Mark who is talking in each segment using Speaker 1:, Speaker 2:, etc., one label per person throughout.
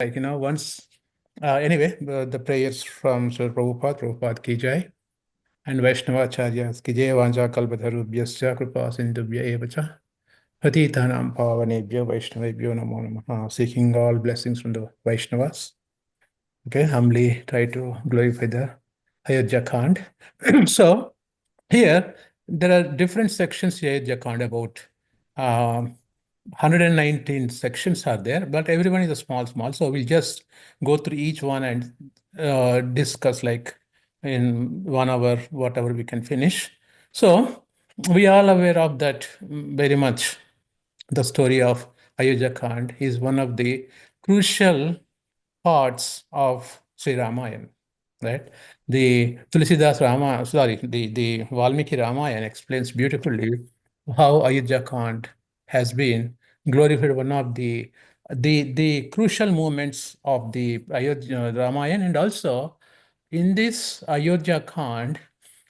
Speaker 1: Once, anyway, the prayers from Sri Prabhupada ki jai, and Vaishnavacharyas ki jai, Vanja Kalpatarubyascha Kripa Sindhubhya Evacha, Patitanam Pavanebhyo Vaishnavebhyo Namo Namaha, seeking all blessings from the Vaishnavas. Okay, humbly try to glorify the Ayodya Kand. So, here, there are different sections here, Ayodya Kand, about 119 sections are there, but everyone is a small. So we'll just go through each one and discuss like in 1 hour, whatever we can finish. So we are all aware of that very much. The story of Ayodhya Kand is one of the crucial parts of Sri Ramayana, right? The Tulsidas Rama, sorry, the Valmiki Ramayana explains beautifully how Ayodhya Kand has been glorified, one of the crucial moments of the Ayodhya Ramayana, and also in this Ayodhya Kand,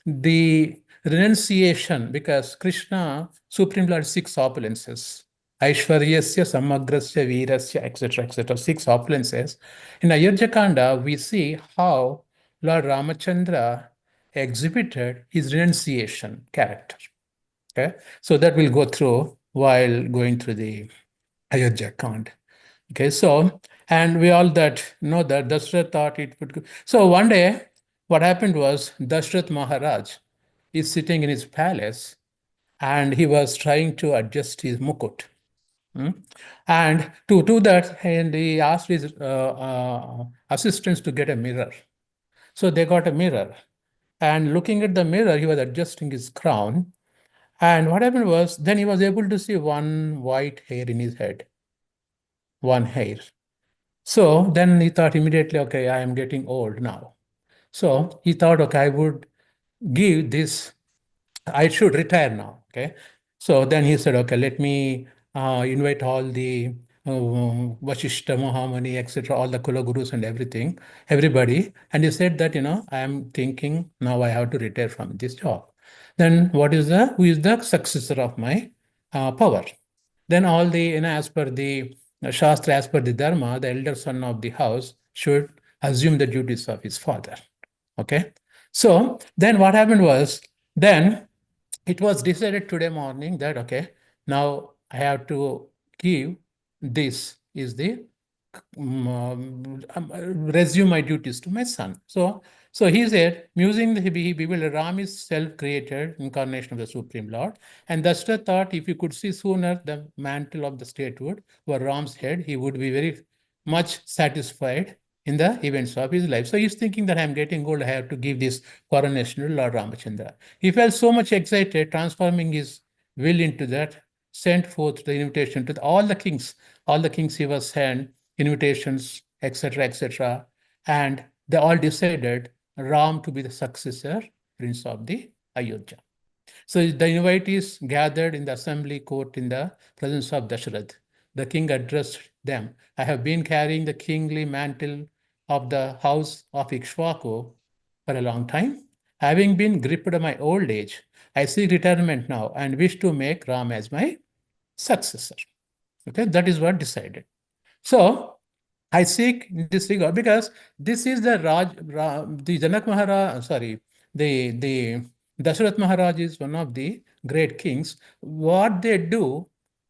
Speaker 1: the renunciation, because Krishna, Supreme Lord, 6 opulences. Aishwaryasya, Samagrasya, Virasya, etc., 6 opulences. In Ayodhya Kanda, we see how Lord Ramachandra exhibited his renunciation character. Okay, so that we'll go through while going through the Ayodhya Kand. Okay, so, and we all that know that Dashrath thought it would go. So one day, what happened was Dashrath Maharaj is sitting in his palace and he was trying to adjust his mukut. And to do that, and he asked his assistants to get a mirror. So they got a mirror. And looking at the mirror, he was adjusting his crown. And what happened was, then he was able to see one white hair in his head, one hair. So then he thought immediately, okay, I am getting old now. So he thought, okay, I would give this, I should retire now. Okay. So then he said, okay, let me invite all the Vashishta, Mahamani, etc., all the Kula Gurus and everybody. And he said that, I am thinking now I have to retire from this job. Then who is the successor of my power? Then all the, as per the Shastra, as per the Dharma, the elder son of the house should assume the duties of his father. Okay. So then what happened was, then it was decided today morning that, okay, now I have to give this is the resume my duties to my son. So he said, musing the bewildered, Ram is self-created incarnation of the Supreme Lord. And Dashrath thought if he could see sooner the mantle of the statehood over Ram's head, he would be very much satisfied in the events of his life. So he's thinking that I'm getting old, I have to give this coronation to Lord Ramachandra. He felt so much excited, transforming his will into that, sent forth the invitation to all the kings. All the kings he was sent invitations, etc., and they all decided Ram to be the successor prince of the Ayodhya. So the invitees gathered in the assembly court in the presence of Dashrath. The king addressed them. I have been carrying the kingly mantle of the house of Ikshvaku for a long time. Having been gripped by my old age, I seek retirement now and wish to make Ram as my successor. Okay, that is what decided. So I seek in this regard because this is the the Janak Maharaj, sorry, the Dashrath Maharaj is one of the great kings. What they do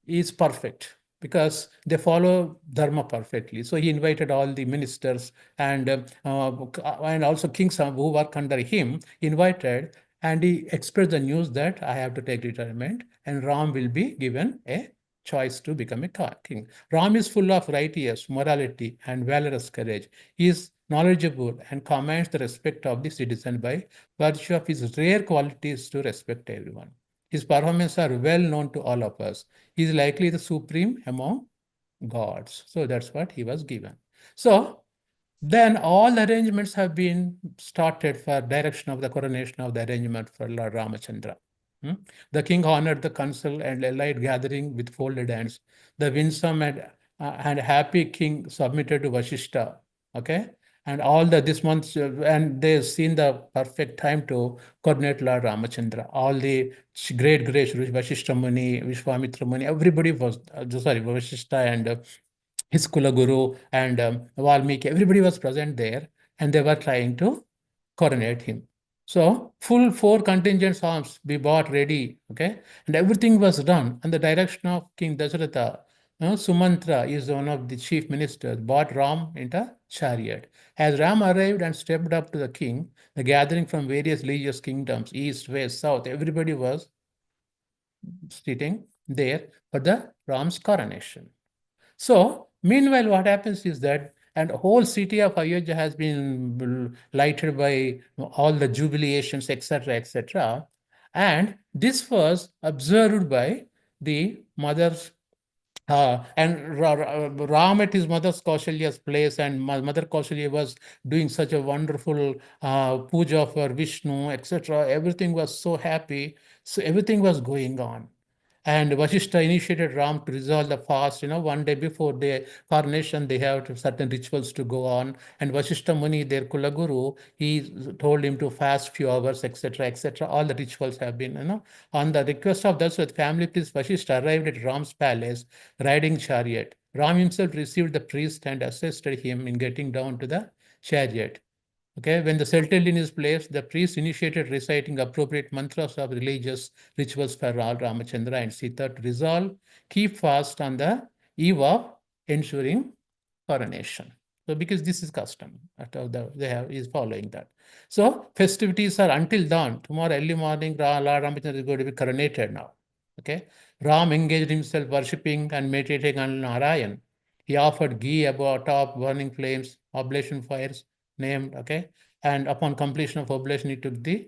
Speaker 1: is perfect because they follow dharma perfectly. So he invited all the ministers and also kings who work under him, invited, and he expressed the news that I have to take retirement and Ram will be given a choice to become a king. Ram is full of righteous morality and valorous courage. He is knowledgeable and commands the respect of the citizen by virtue of his rare qualities to respect everyone. His performances are well known to all of us. He is likely the supreme among gods. So that's what he was given. So then all arrangements have been started for direction of the coronation of the arrangement for Lord Ramachandra. The king honored the council and allied gathering with folded hands. The winsome and happy king submitted to Vashishta. Okay. And all this month, and they've seen the perfect time to coordinate Lord Ramachandra. All the great Vashishta Muni, Vishwamitra Muni, everybody was, sorry, Vashishta and his Kulaguru and Valmiki, everybody was present there, and they were trying to coronate him. So full four contingent arms we bought ready, okay, and everything was done. And the direction of King Dasharatha, Sumantra is one of the chief ministers, brought Ram into chariot. As Ram arrived and stepped up to the king, the gathering from various religious kingdoms, east, west, south, everybody was sitting there for the Ram's coronation. So, meanwhile, what happens is that, and the whole city of Ayodhya has been lighted by all the jubilations, etc., etc. And this was observed by the mothers. Ram at his mother's Kaushalya's place, and Mother Kaushalya was doing such a wonderful puja for Vishnu, etc. Everything was so happy. So everything was going on. And Vasishta initiated Ram to resolve the fast. One day before the coronation, they have certain rituals to go on. And Vasishta Muni, their Kulaguru, he told him to fast few hours, etc., etc. All the rituals have been, On the request of Daswat, family priest Vasishta arrived at Ram's palace, riding chariot. Ram himself received the priest and assisted him in getting down to the chariot. Okay, when the settled in his place, the priest initiated reciting appropriate mantras of religious rituals for Ramachandra and Sita to resolve, keep fast on the eve of ensuring coronation. So, because this is custom, they have is following that. So, festivities are until dawn. Tomorrow early morning, Lord Ramachandra is going to be coronated now. Okay, Ram engaged himself worshipping and meditating on Narayan. He offered ghee above top burning flames, oblation fires named, okay, and upon completion of oblation, he took the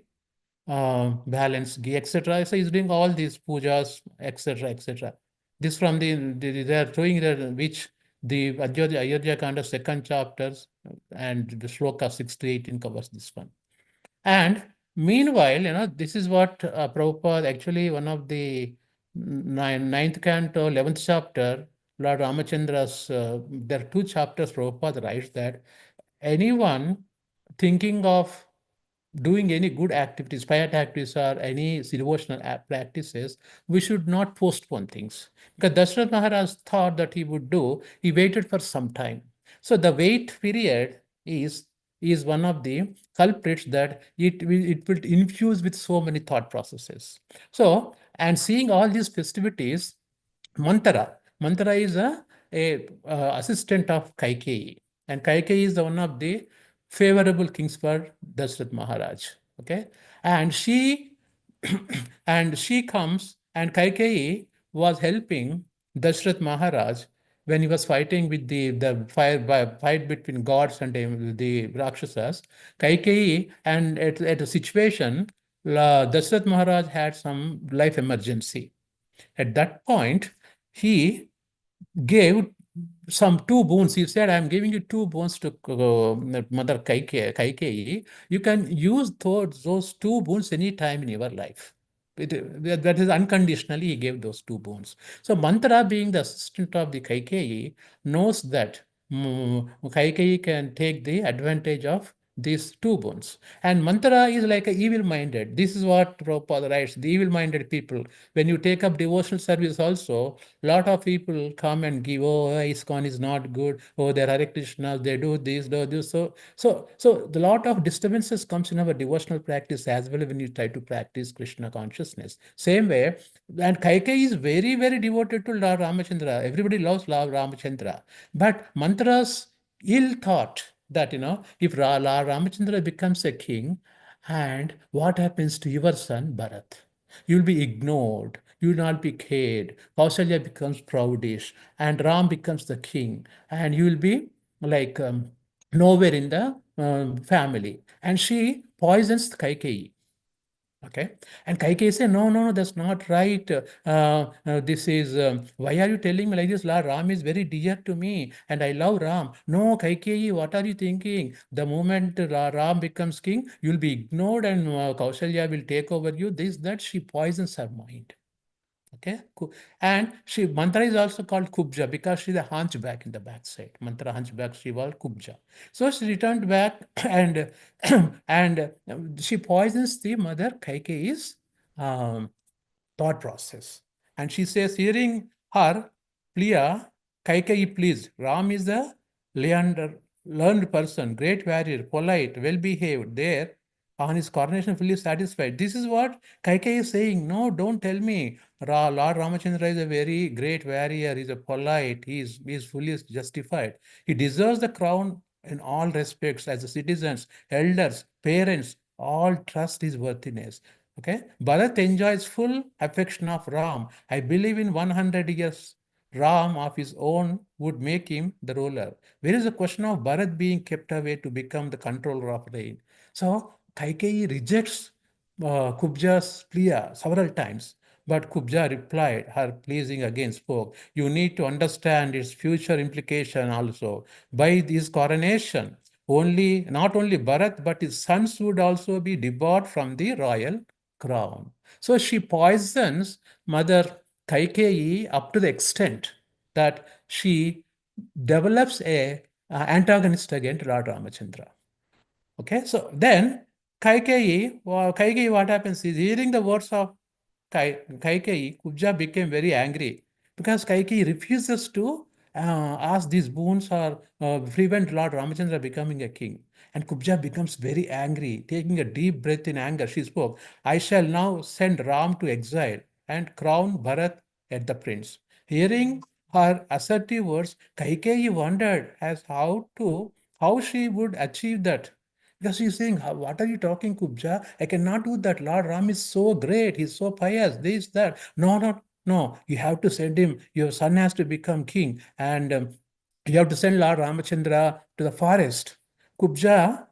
Speaker 1: balance ghee, etc. So he's doing all these pujas, etc., etc. This from they are showing that which the Ayodhya Kanda second chapters and the shloka 6 to 18 covers this one. And meanwhile, this is what Prabhupada actually one of the ninth canto, 11th chapter, Lord Ramachandra's, there are two chapters Prabhupada writes that anyone thinking of doing any good activities, piety activities, or any devotional practices, we should not postpone things. Because Dashrath Maharaj thought that he would do, he waited for some time. So the wait period is one of the culprits that it will infuse with so many thought processes. So, and seeing all these festivities, Mantara is a assistant of Kaikeyi, and Kaikeyi is one of the favorable kings for Dashrath Maharaj. Okay, and she and she comes, and Kaikeyi was helping Dashrath Maharaj when he was fighting with the fight between gods and the Rakshasas. Kaikeyi, and at a situation, Dashrath Maharaj had some life emergency. At that point, he gave some two boons. He said, I'm giving you two boons to Mother Kaikeyi. You can use those two boons anytime in your life. That is unconditionally, he gave those two boons. So Mantra, being the assistant of the Kaikeyi, knows that Kaikeyi can take the advantage of these two boons. And Mantra is like a evil-minded. This is what Prabhupada writes, the evil-minded people. When you take up devotional service also, lot of people come and give, oh, ISKCON is not good, oh, they're Hare Krishna, they do this, do this. So the lot of disturbances comes in our devotional practice as well when you try to practice Krishna consciousness. Same way, and Kaikeyi is very, very devoted to Lord Ramachandra. Everybody loves Lord Ramachandra. But Mantra's ill thought that, if Lord Ramachandra becomes a king, and what happens to your son Bharat? You will be ignored. You will not be cared. Kausalya becomes proudish, and Ram becomes the king, and you will be like nowhere in the family. And she poisons Kaikeyi. Okay. And Kaikeyi say, no, no, no, that's not right. This is, why are you telling me like this? La, Ram is very dear to me and I love Ram. No, Kaikeyi, what are you thinking? The moment Ram becomes king, you'll be ignored and Kausalya will take over you. This, that, she poisons her mind. Okay. And Mantra is also called Kubja because she's a hunchback in the backside. Mantra hunchback, she was Kubja. So she returned back and she poisons the mother Kaikeyi's thought process. And she says, hearing her, Priya Kaikeyi pleased. Ram is a learned person, great warrior, polite, well behaved. There, on his coronation, fully satisfied. This is what Kaikeyi is saying. No, don't tell me. Lord Ramachandra is a very great warrior. He's a polite. He's fully justified. He deserves the crown in all respects as the citizens, elders, parents, all trust his worthiness. Okay. Bharat enjoys full affection of Ram. I believe in 100 years Ram of his own would make him the ruler. Where is the question of Bharat being kept away to become the controller of reign? So Kaikeyi rejects Kubja's plea several times, but Kubja replied, her pleasing again spoke. You need to understand its future implication also. By this coronation, not only Bharat, but his sons would also be debarred from the royal crown. So she poisons Mother Kaikeyi up to the extent that she develops a antagonist against Lord Ramachandra. Okay, so then Kaikeyi, what happens is hearing the words of Kaikeyi, Kubja became very angry because Kaikeyi refuses to ask these boons or prevent Lord Ramachandra becoming a king. And Kubja becomes very angry, taking a deep breath in anger. She spoke, I shall now send Ram to exile and crown Bharat at the prince. Hearing her assertive words, Kaikeyi wondered as how she would achieve that. Because he's saying, what are you talking, Kubja? I cannot do that. Lord Ram is so great. He's so pious. This, that. No, no, no. You have to send him. Your son has to become king. And you have to send Lord Ramachandra to the forest. Kubja,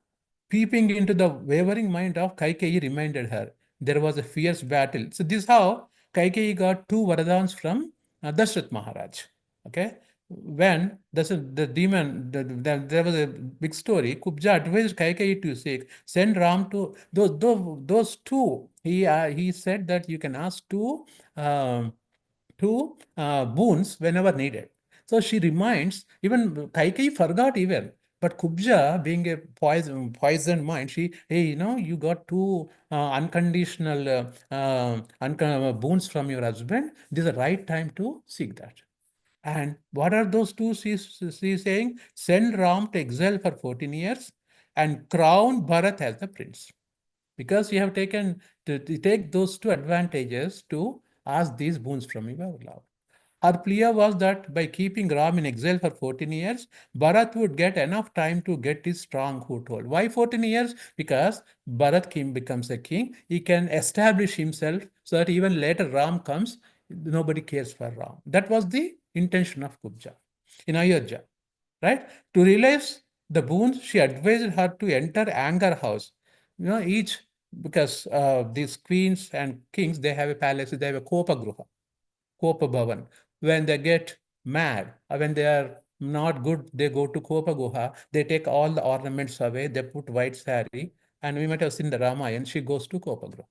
Speaker 1: peeping into the wavering mind of Kaikeyi, reminded her there was a fierce battle. So this is how Kaikeyi got two Varadans from Dashrath Maharaj. Okay. When the demon, there was a big story. Kubja advised Kaikeyi to say, send Ram to those two. He said that you can ask um, two boons whenever needed. So she reminds, even Kaikeyi forgot even. But Kubja, being a poisoned mind, hey, you got two unconditional boons from your husband. This is the right time to seek that. And what are those two? She's saying, send Ram to exile for 14 years and crown Bharat as the prince. Because you have taken to take those two advantages to ask these boons from your love. Her plea was that by keeping Ram in exile for 14 years, Bharat would get enough time to get his strong foothold. Why 14 years? Because Bharat king becomes a king. He can establish himself so that even later Ram comes, nobody cares for Ram. That was the intention of Kubja in Ayodya, right? To realize the boons, she advised her to enter Anger house. Each, because these queens and kings, they have a palace, they have a Kopa Gruha. Kopa Bhavan. When they get mad, or when they are not good, they go to Kopa Guha, they take all the ornaments away, they put white sari, and we might have seen the Ramayana, she goes to Kopa Guha.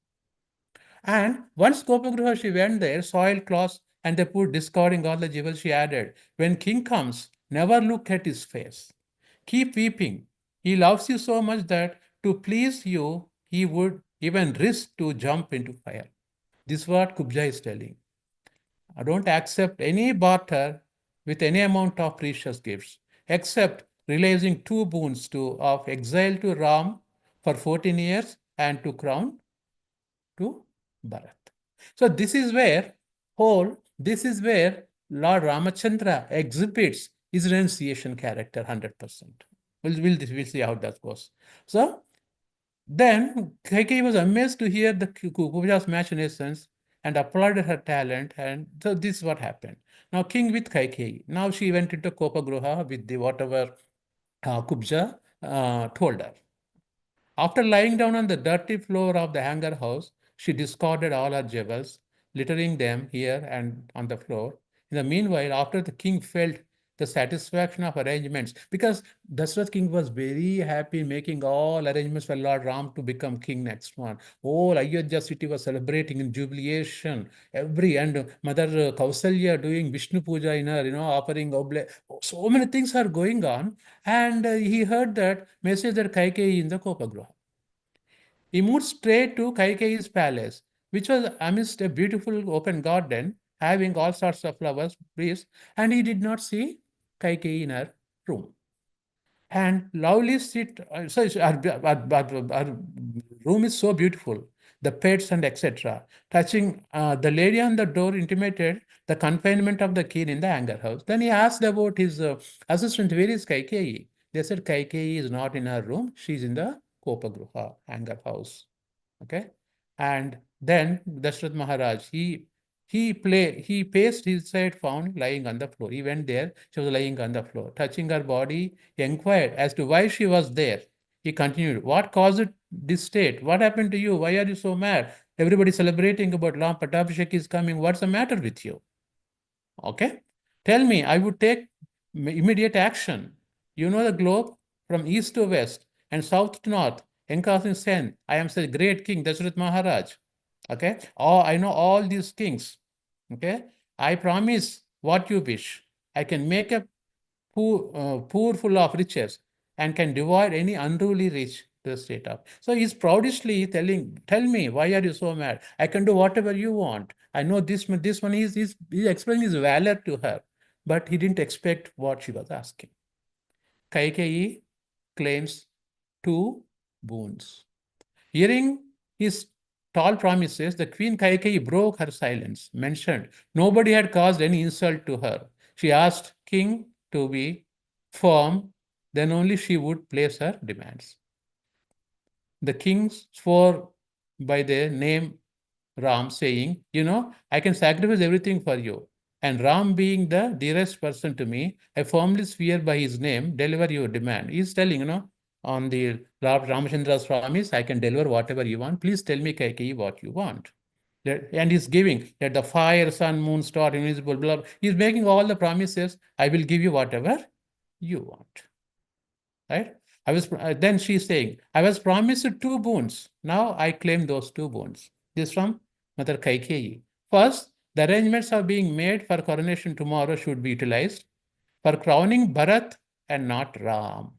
Speaker 1: And once Kopa Guha, she went there, soiled cloths, and they put discarding all the jewels she added. When king comes, never look at his face. Keep weeping. He loves you so much that to please you, he would even risk to jump into fire. This is what Kubja is telling. I don't accept any barter with any amount of precious gifts, except realizing two boons of exile to Ram for 14 years and to crown to Bharat. So this is where Lord Ramachandra exhibits his renunciation character 100%. We'll see how that goes. So then Kaikeyi was amazed to hear the Kubja's machinations and applauded her talent. And so this is what happened. Now, king with Kaikeyi. Now she went into Kopagruha with the whatever Kubja told her. After lying down on the dirty floor of the hangar house, she discarded all her jewels, littering them here and on the floor. In the meanwhile, after the king felt the satisfaction of arrangements, because Dashrath king was very happy making all arrangements for Lord Ram to become king next one. Whole Ayodhya city was celebrating in jubilation. And Mother Kausalya doing Vishnu Puja in her, offering oblate. So many things are going on. And he heard that message that Kaikeyi in the Kopagruha. He moved straight to Kaikeyi's palace, which was amidst a beautiful open garden having all sorts of flowers, trees, and he did not see Kaikeyi in her room. And lovely street, our room is so beautiful, the pets and etc. Touching the lady on the door intimated the confinement of the king in the anger house. Then he asked about his assistant, where is Kaikeyi? They said Kaikeyi is not in her room, she's in the Kopagruha, anger house. Okay. And then Dashrath Maharaj, he paced his side, found lying on the floor. He went there, she was lying on the floor. Touching her body, he inquired as to why she was there. He continued, what caused this state? What happened to you? Why are you so mad? Everybody celebrating about Ram Pattabhishek is coming. What's the matter with you? Okay. Tell me, I would take immediate action. You know the globe from east to west and south to north, encompassing sen. I am such great king, Dashrath Maharaj. Okay. Oh, I know all these kings. Okay. I promise what you wish. I can make a poor full of riches and can divide any unruly rich to the state of. So he's proudly telling, tell me, why are you so mad? I can do whatever you want. I know this one he's explaining his valor to her, but he didn't expect what she was asking. Kaikeyi claims two boons. Hearing his tall promises, the Queen Kaikeyi broke her silence, mentioned nobody had caused any insult to her. She asked King to be firm, then only she would place her demands. The king swore by the name Ram, saying, I can sacrifice everything for you. And Ram, being the dearest person to me, I firmly swear by his name, deliver your demand. He's telling, on the Lord Ramachandra's promise, I can deliver whatever you want. Please tell me, Kaikeyi, what you want. And he's giving that the fire, sun, moon, star, invisible, blah. He's making all the promises. I will give you whatever you want. Right? Then she's saying, I was promised two boons. Now I claim those two boons. This from Mother Kaikeyi. First, the arrangements are being made for coronation tomorrow should be utilized for crowning Bharat and not Ram.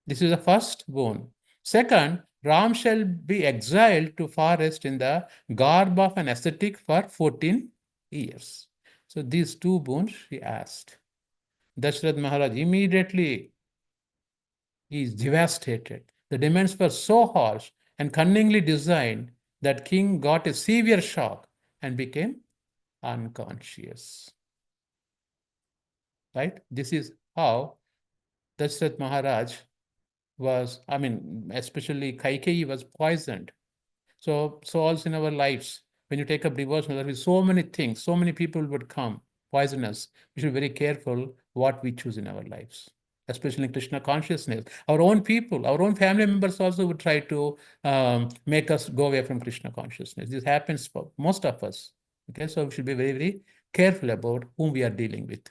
Speaker 1: This is the first boon. Second, Ram shall be exiled to forest in the garb of an ascetic for 14 years. So these two boons she asked. Dashrath Maharaj immediately is devastated. The demands were so harsh and cunningly designed that king got a severe shock and became unconscious. Right? This is how Dashrath Maharaj was, especially Kaikeyi was poisoned. So also in our lives, when you take up devotion, there will be so many things, so many people would come poisonous. We should be very careful what we choose in our lives, especially in Krishna consciousness. Our own people, our own family members also would try to make us go away from Krishna consciousness. This happens for most of us. Okay, so we should be very, very careful about whom we are dealing with.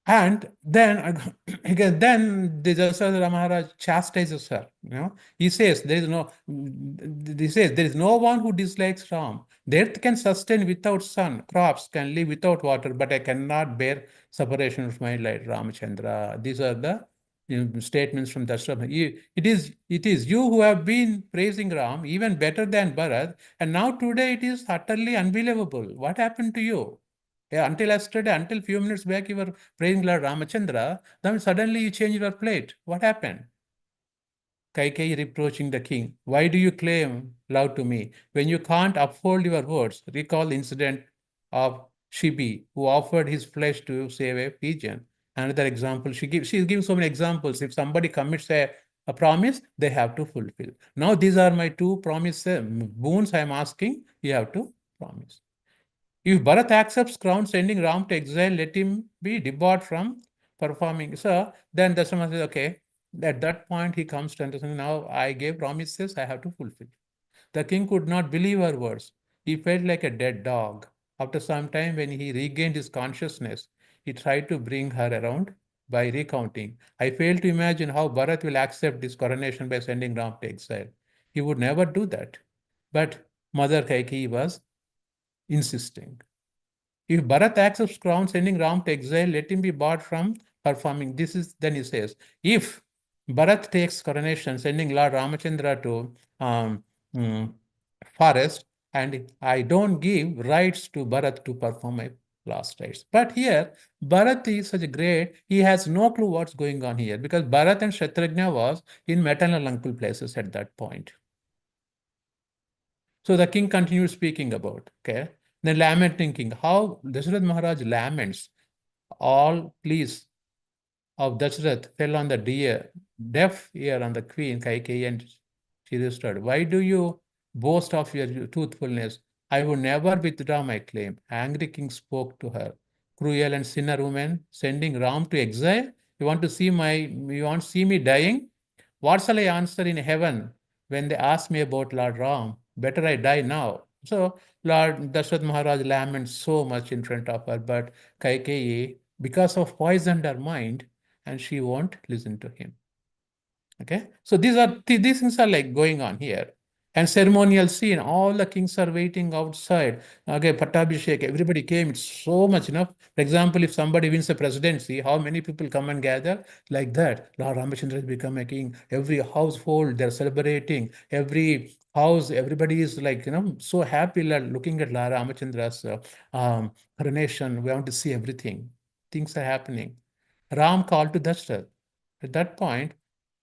Speaker 1: And then again, then the Jasodhara Maharaj chastises her. He says there is no one who dislikes Ram. The earth can sustain without sun, crops can live without water, but I cannot bear separation from my light, Ramachandra. These are the statements from Dasharatha. It is you who have been praising Ram even better than Bharat, and now today it is utterly unbelievable. What happened to you? Yeah, until yesterday, until few minutes back, you were praying Lord Ramachandra, then suddenly you change your plate. What happened? Kaikeyi reproaching the king. Why do you claim love to me when you can't uphold your words? Recall the incident of Shibi, who offered his flesh to save a pigeon. Another example, she's giving so many examples. If somebody commits a promise, they have to fulfill. Now, these are my two promises, boons I am asking, you have to promise. If Bharat accepts crown, sending Ram to exile, let him be debarred from performing. So then Dasharatha says, okay, at that point he comes to understand, now I gave promises, I have to fulfill. The king could not believe her words. He felt like a dead dog. After some time, when he regained his consciousness, he tried to bring her around by recounting. I fail to imagine how Bharat will accept this coronation by sending Ram to exile. He would never do that. But Mother Kaikeyi was insisting. If Bharat accepts crown, sending Ram to exile, let him be barred from performing. Then he says, if Bharat takes coronation, sending Lord Ramachandra to forest, and I don't give rights to Bharat to perform my last rites. But here, Bharat is such a great, he has no clue what's going on here because Bharat and Shatrugna was in maternal uncle places at that point. So the king continued speaking about, okay, the lamenting king, how Dasharath Maharaj laments, all please of Dashrath fell on the deaf ear on the queen Kaikeyi, and she restored. Why do you boast of your truthfulness? I would never withdraw my claim. Angry king spoke to her. Cruel and sinner woman, sending Ram to exile. You want to see me dying? What shall I answer in heaven when they ask me about Lord Ram? Better I die now. So Lord Dashrath Maharaj laments so much in front of her, but Kaikeyi, because of poisoned her mind, and she won't listen to him. Okay, so these things are like going on here. And ceremonial scene, all the kings are waiting outside. Okay, Pattabhishek, everybody came. It's so much enough. For example, if somebody wins the presidency, how many people come and gather like that? Lord Ramachandra has become a king. Every household, they're celebrating. Every house, everybody is like, so happy looking at Lord Ramachandra's coronation. We want to see everything. Things are happening. Ram called to Dashrath. At that point,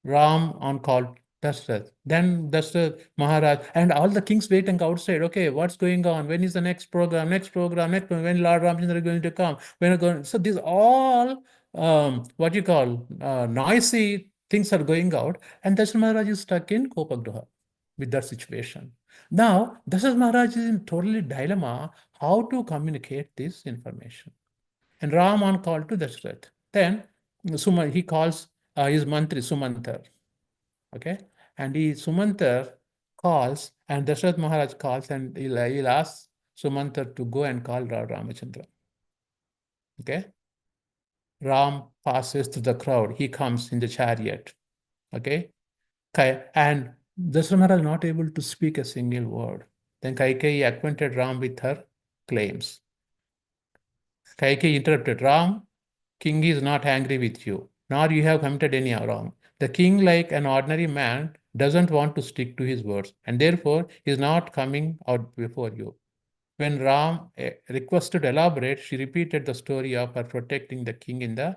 Speaker 1: Ram on call Dashrath. Then Dashrath Maharaj and all the kings waiting outside. Okay, what's going on? When is the next program? Next program? Next program? When Lord Ramchandra is going to come? When are going? So these all what you call noisy things are going out, and Dashrath Maharaj is stuck in Kopagruha with that situation. Now Dashrath Maharaj is in totally dilemma how to communicate this information. And Ram on call to Dashrath. Then he calls his mantri Sumantar. Okay, and Sumantar calls, and Dashrath Maharaj calls, and he'll ask Sumantar to go and call Lord Ramachandra. Okay, Ram passes through the crowd. He comes in the chariot. Okay, and Dashrath Maharaj not able to speak a single word. Then Kaikeyi acquainted Ram with her claims. Kaikeyi interrupted, Ram, king is not angry with you, nor you have committed any wrong. The king, like an ordinary man, doesn't want to stick to his words, and therefore is not coming out before you. When Ram requested to elaborate, she repeated the story of her protecting the king in the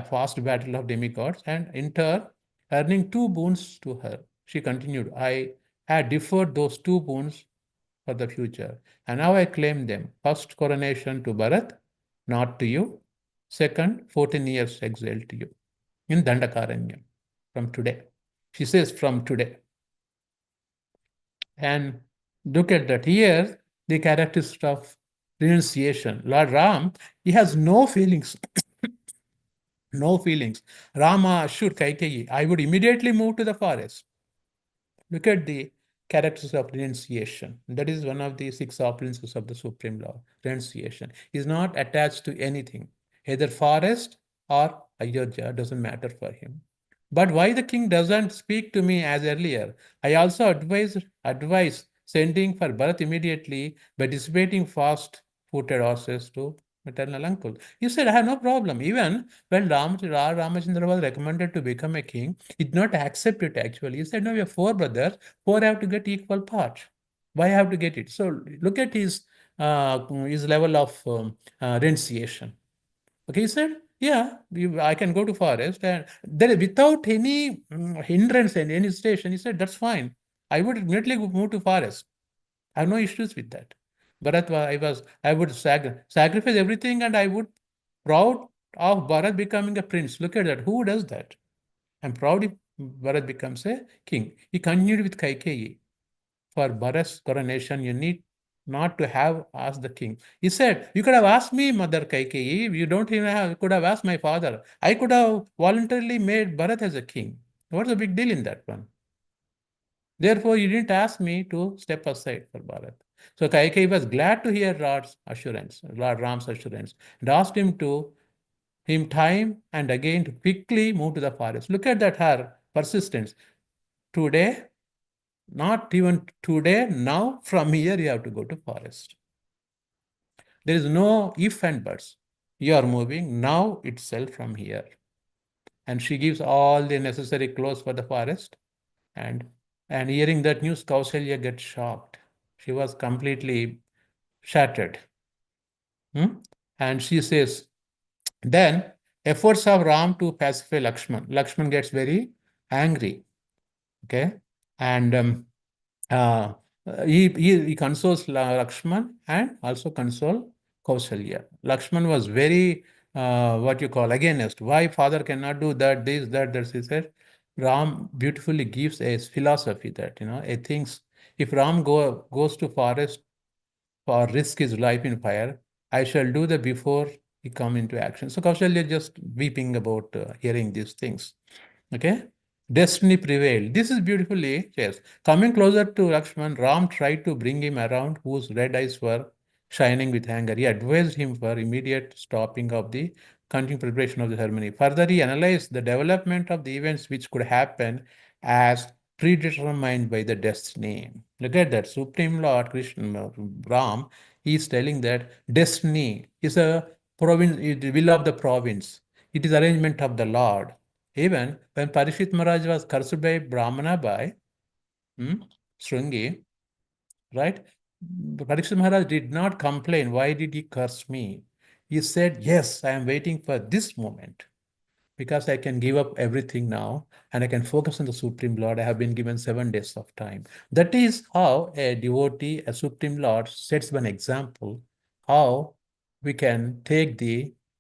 Speaker 1: fast battle of demigods, and in turn, earning two boons to her. She continued, I had deferred those two boons for the future, and now I claim them. First, coronation to Bharat, not to you. Second, 14 years exile to you in Dandakaranyam from today. She says from today. And look at that. Here, the characteristic of renunciation. Lord Ram, he has no feelings. No feelings. Rama assured Kaikeyi, I would immediately move to the forest. Look at the characters of renunciation. That is one of the six opulences of the supreme law. Renunciation is not attached to anything, either forest or Ayodya, doesn't matter for him. But why the king doesn't speak to me as earlier? I also advise sending for Bharat immediately by dissipating fast-footed horses to maternal uncle. He said, I have no problem. Even when Ramachandra was recommended to become a king, he did not accept it actually. He said, no, we have four brothers, four have to get equal part. Why have to get it? So look at his level of renunciation. Okay, he said, yeah, I can go to forest and there without any hindrance and any station. He said, that's fine. I would immediately move to forest. I have no issues with that. Bharat, I would sacrifice everything and I would proud of Bharat becoming a prince. Look at that. Who does that? I'm proud if Bharat becomes a king. He continued with Kaikeyi. For Bharat's coronation, you need not to have asked the king. He said, you could have asked me, Mother Kaikeyi. You don't even have, you could have asked my father. I could have voluntarily made Bharat as a king. What's the big deal in that one? Therefore, you didn't ask me to step aside for Bharat. So Kaikeyi was glad to hear Lord Ram's assurance, and asked him time and again to quickly move to the forest. Look at that, her persistence. Today, not even today, now from here you have to go to forest. There is no if and buts. You are moving now itself from here. And she gives all the necessary clothes for the forest. And hearing that news, Kausalya gets shocked. She was completely shattered. And she says, then efforts of Ram to pacify Lakshman. Lakshman gets very angry. Okay. And uh, he consoles Lakshman and also console Kausalya. Lakshman was very, what you call, against. Why father cannot do that, this, that, that. He said, Ram beautifully gives a philosophy that, he thinks if Ram goes to forest for risk his life in fire, I shall do that before he come into action. So Kausalya just weeping about hearing these things. Okay. Destiny prevailed. This is beautifully, yes. Coming closer to Lakshman, Ram tried to bring him around, whose red eyes were shining with anger. He advised him for immediate stopping of the continuing preparation of the ceremony. Further, he analyzed the development of the events which could happen as predetermined by the destiny. Look at that. Supreme Lord Krishna, Ram, is telling that destiny is a province, the will of the province. It is arrangement of the Lord. Even when Parishit Maharaj was cursed by Brahmana by Srungi, right? Parishit Maharaj did not complain. Why did he curse me? He said, yes, I am waiting for this moment because I can give up everything now and I can focus on the Supreme Lord. I have been given 7 days of time. That is how a devotee, a Supreme Lord, sets an example how we can take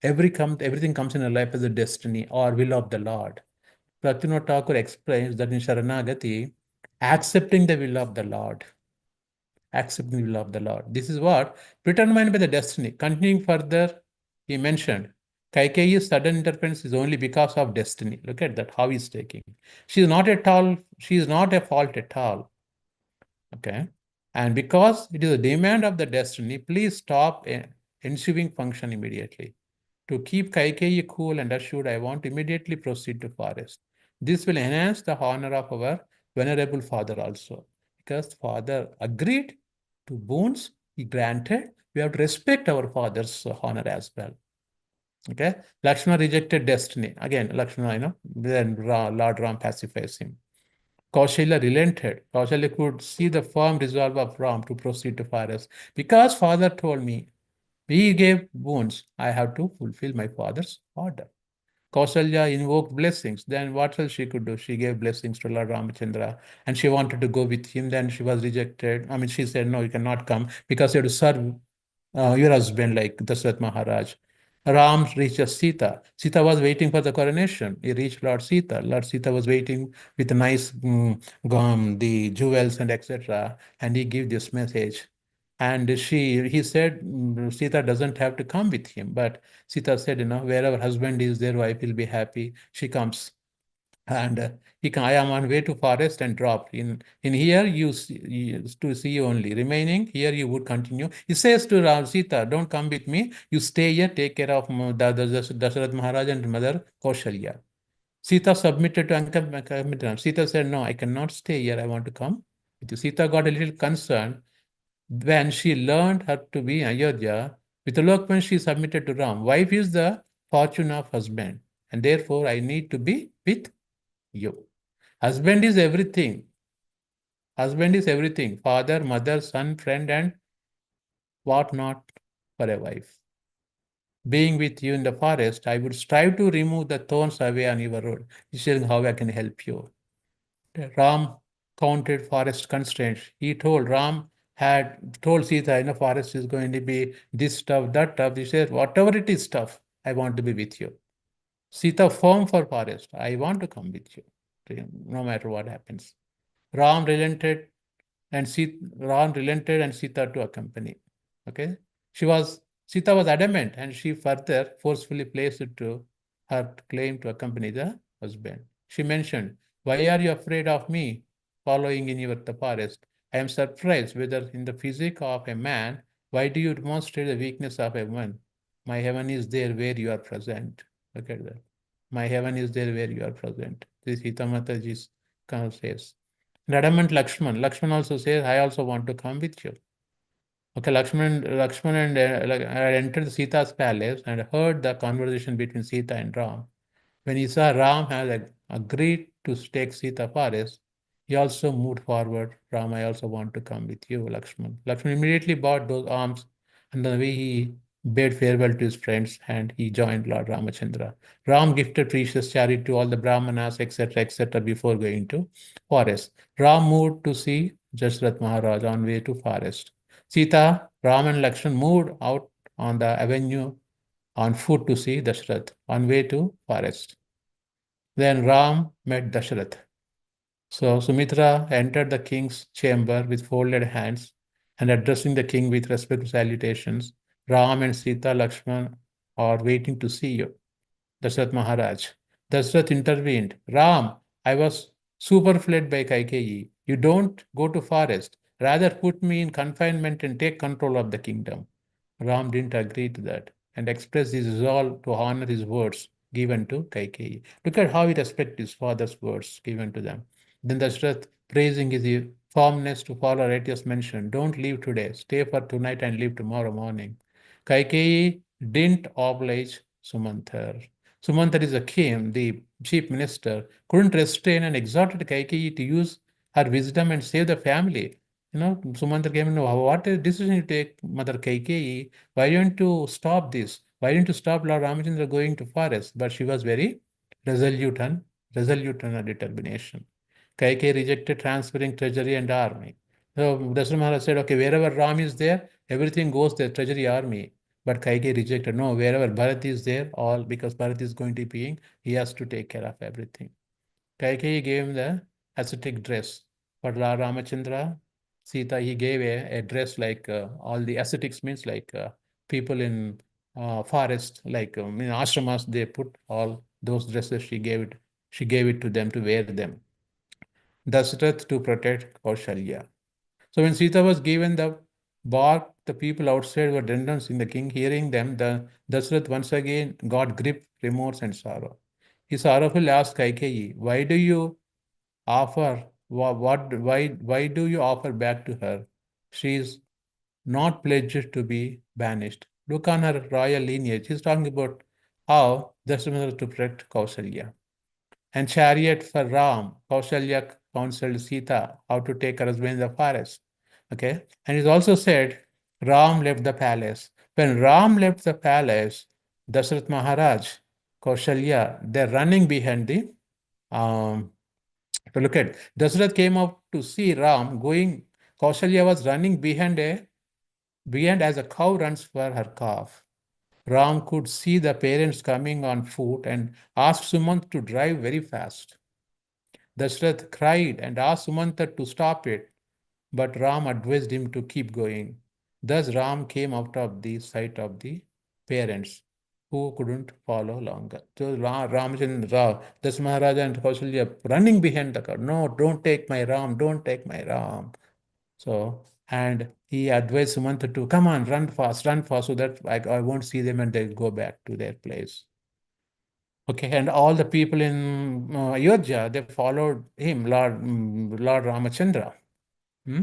Speaker 1: everything comes in our life as a destiny or will of the Lord. Bhaktivinoda Thakur explains that in Sharanagati, accepting the will of the Lord, accepting the will of the Lord. This is what predetermined by the destiny. Continuing further, he mentioned Kaikeyi's sudden interference is only because of destiny. Look at that, how he's taking. She is not a fault at all. Okay. And because it is a demand of the destiny, please stop ensuing function immediately. To keep Kaikeyi cool and assured, I want to immediately proceed to forest. This will enhance the honor of our venerable father also. Because father agreed to boons he granted, we have to respect our father's honor as well. Okay. Lakshmana rejected destiny. Again, Lakshmana, then Lord Ram pacifies him. Kausalya relented. Kausalya could see the firm resolve of Ram to proceed to forest. Because father told me, he gave boons, I have to fulfill my father's order. Kausalya invoked blessings. Then what else she could do? She gave blessings to Lord Ramachandra and she wanted to go with him. Then she was rejected. I mean, she said, no, you cannot come because you have to serve your husband like Dasharatha Maharaj. Ram reaches Sita. Sita was waiting for the coronation. He reached Lord Sita. Lord Sita was waiting with nice the jewels and etc. And he gave this message. And he said, Sita doesn't have to come with him. But Sita said, wherever husband is, there wife will be happy. She comes. And I am on way to forest and drop. In here, to see only. Remaining, here you would continue. He says to Sita, don't come with me. You stay here, take care of Dasharatha Maharaj and mother Kaushalya. Sita submitted to Ankam. Sita said, no, I cannot stay here. I want to come with you. Sita got a little concerned when she learned how to be Ayodhya. With Lokman, she submitted to Ram. Wife is the fortune of husband. And therefore, I need to be with you. Husband is everything. Husband is everything. Father, mother, son, friend, and what not for a wife. Being with you in the forest, I would strive to remove the thorns away on your road. This is how I can help you. Ram counted forest constraints. He told Ram had told Sita, forest is going to be this stuff, that stuff. He said, whatever it is tough, I want to be with you. Sita firm for forest. I want to come with you, no matter what happens. Ram relented and Sita to accompany. Okay. Sita was adamant and she further forcefully placed it to her claim to accompany the husband. She mentioned, why are you afraid of me following in the forest? I am surprised whether in the physique of a man, why do you demonstrate the weakness of a woman? My heaven is there where you are present. Look at that. My heaven is there where you are present. This Sita Mataji's says. Adamant Lakshman. Lakshman also says, I also want to come with you. Okay, Lakshman and entered Sita's palace and heard the conversation between Sita and Ram. When he saw Ram had agreed to take Sita forest, He also moved forward. Ram, I also want to come with you, Lakshman. Lakshman immediately bought those arms, and the way he bade farewell to his friends, and he joined Lord Ramachandra. Ram gifted precious chariot to all the Brahmanas, etc., etc., before going to forest. Ram moved to see Jashrath Maharaj on way to forest. Sita, Ram, and Lakshman moved out on the avenue on foot to see Dashrath on way to forest. Then Ram met Dashrath. So Sumitra entered the king's chamber with folded hands and addressing the king with respectful salutations. Ram and Sita Lakshman are waiting to see you. Dashrath Maharaj. Dashrath intervened. Ram, I was superfled by Kaikeyi. You don't go to forest. Rather put me in confinement and take control of the kingdom. Ram didn't agree to that and expressed his resolve to honor his words given to Kaikeyi. Look at how he respects his father's words given to them. Then Dashrath, praising his firmness to follow righteous mention, don't leave today, stay for tonight and leave tomorrow morning. Kaikeyi didn't oblige Sumanthar. Sumanthar is a king, the chief minister, couldn't restrain and exhorted Kaikeyi to use her wisdom and save the family. Sumanthar came and what a decision you take, Mother Kaikeyi? Why don't you stop this? Why don't you stop Lord Ramachandra going to forest? But she was very resolute and resolute in her determination. Kaikeyi rejected transferring treasury and army. So Dasharatha Maharaj said, okay, wherever Ram is there, everything goes there, treasury, army. But Kaikeyi rejected, no, wherever Bharat is there, all because Bharat is going to be being, he has to take care of everything. Kaikeyi gave him the ascetic dress. But Lord Ramachandra, Sita, he gave a dress like all the ascetics means like people in forest, like in ashramas, they put all those dresses. She gave it to them to wear them. Dashrath to protect Kaushalya. So when Sita was given the bark, the people outside were denouncing the king. Hearing them, the Dashrath once again got grip, remorse, and sorrow. He sorrowfully asked Kaikeyi, "Why do you offer? Why do you offer back to her? She is not pledged to be banished. Look on her royal lineage." He's talking about how Dashrath was to protect Kausalya. And chariot for Ram, Kaushalya counseled Sita how to take her husband in the forest. Okay. And it also said Ram left the palace. When Ram left the palace, Dashrath Maharaj, Kaushalya, they're running behind the to look at. Dashrath came up to see Ram going. Kaushalya was running behind as a cow runs for her calf. Ram could see the parents coming on foot and asked Sumant to drive very fast. Dashrath cried and asked Sumanta to stop it, but Ram advised him to keep going. Thus Ram came out of the sight of the parents who couldn't follow longer. So Ramachandra, Das Maharaja and Kausalya running behind the car. No, don't take my Ram, don't take my Ram. So, and he advised Sumanta to come on, run fast, so that I won't see them and they'll go back to their place. Okay, and all the people in Ayodhya, they followed him, Lord Ramachandra. Hmm?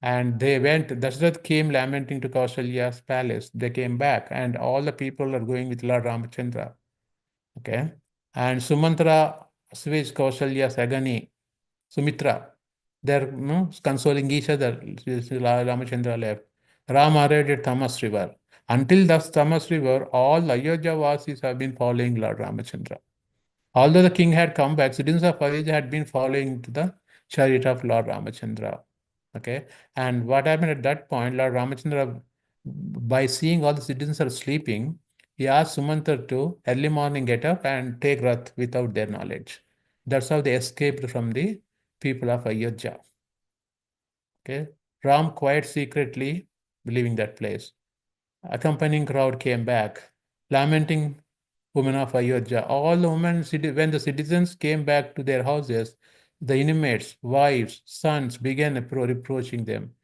Speaker 1: And they went, Dashrath came lamenting to Kausalya's palace. They came back, and all the people are going with Lord Ramachandra. Okay. And Sumantra assuaged Kausalya's agony. Sumitra, they're consoling each other. Ramachandra left. Ram arrived at Tamas River. Until the Tamas River, all Ayodhya Vasis have been following Lord Ramachandra. Although the king had come back, citizens of Ayodhya had been following to the chariot of Lord Ramachandra. Okay. And what happened at that point, Lord Ramachandra, by seeing all the citizens are sleeping, he asked Sumantar to early morning get up and take Rath without their knowledge. That's how they escaped from the people of Ayodhya. Okay. Ram quite secretly leaving that place. Accompanying crowd came back, lamenting women of Ayodhya. All the women, when the citizens came back to their houses, the inmates, wives, sons began reproaching them.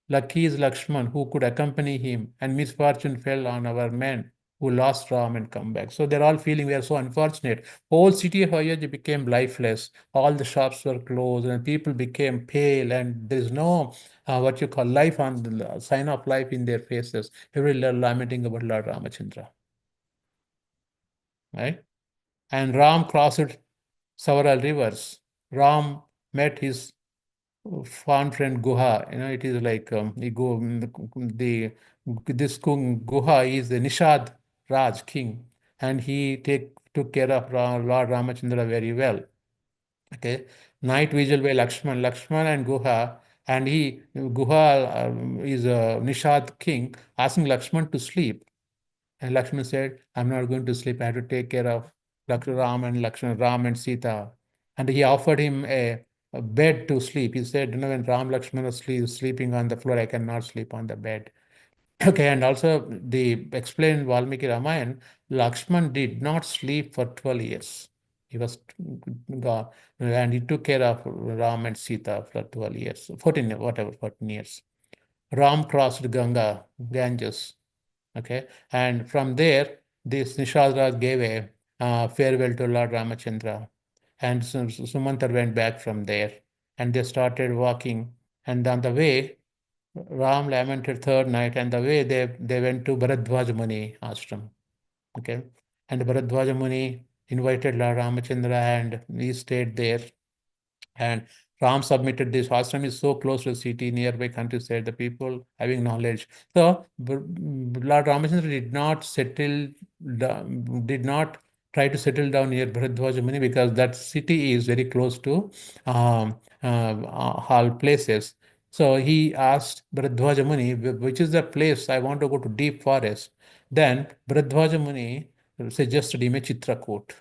Speaker 1: Lucky is Lakshman who could accompany him, and misfortune fell on our men who lost Ram and come back. So they're all feeling we are so unfortunate. Whole city of Ayodhya became lifeless. All the shops were closed, and people became pale, and there is no what you call life on the sign of life in their faces. Every lamenting about Lord Ramachandra, right? And Ram crossed several rivers. Ram met his fond friend Guha. It is like he go the this Guha is the Nishad Raj king, and he took care of Lord Ramachandra very well. Okay, night vigil by Lakshman and Guha, and Guha is a Nishad king asking Lakshman to sleep. And Lakshman said, I'm not going to sleep. I have to take care of Ram and Ram and Sita. And he offered him a bed to sleep. He said, when Ram Lakshman are sleeping on the floor, I cannot sleep on the bed. Okay, and also the explained Valmiki Ramayana, Lakshman did not sleep for 12 years. He was gone, and he took care of Ram and Sita for 12 years, 14, whatever, 14 years. Ram crossed Ganges. Okay, and from there, this Nishad gave a farewell to Lord Ramachandra, and Sumantar went back from there, and they started walking. And on the way, Ram lamented third night, and the way they went to Bharadwaja Muni ashram. Okay, and Bharadwaja Muni invited Lord Ramachandra, and he stayed there. And Ram submitted this ashram is so close to the city, nearby countryside, the people having knowledge. So Lord Ramachandra did not try to settle down near Bharadwajamuni because that city is very close to all places. So he asked Bharadwajamuni, which is the place I want to go to deep forest. Then Bharadwajamuni suggested him a Chitrakoot.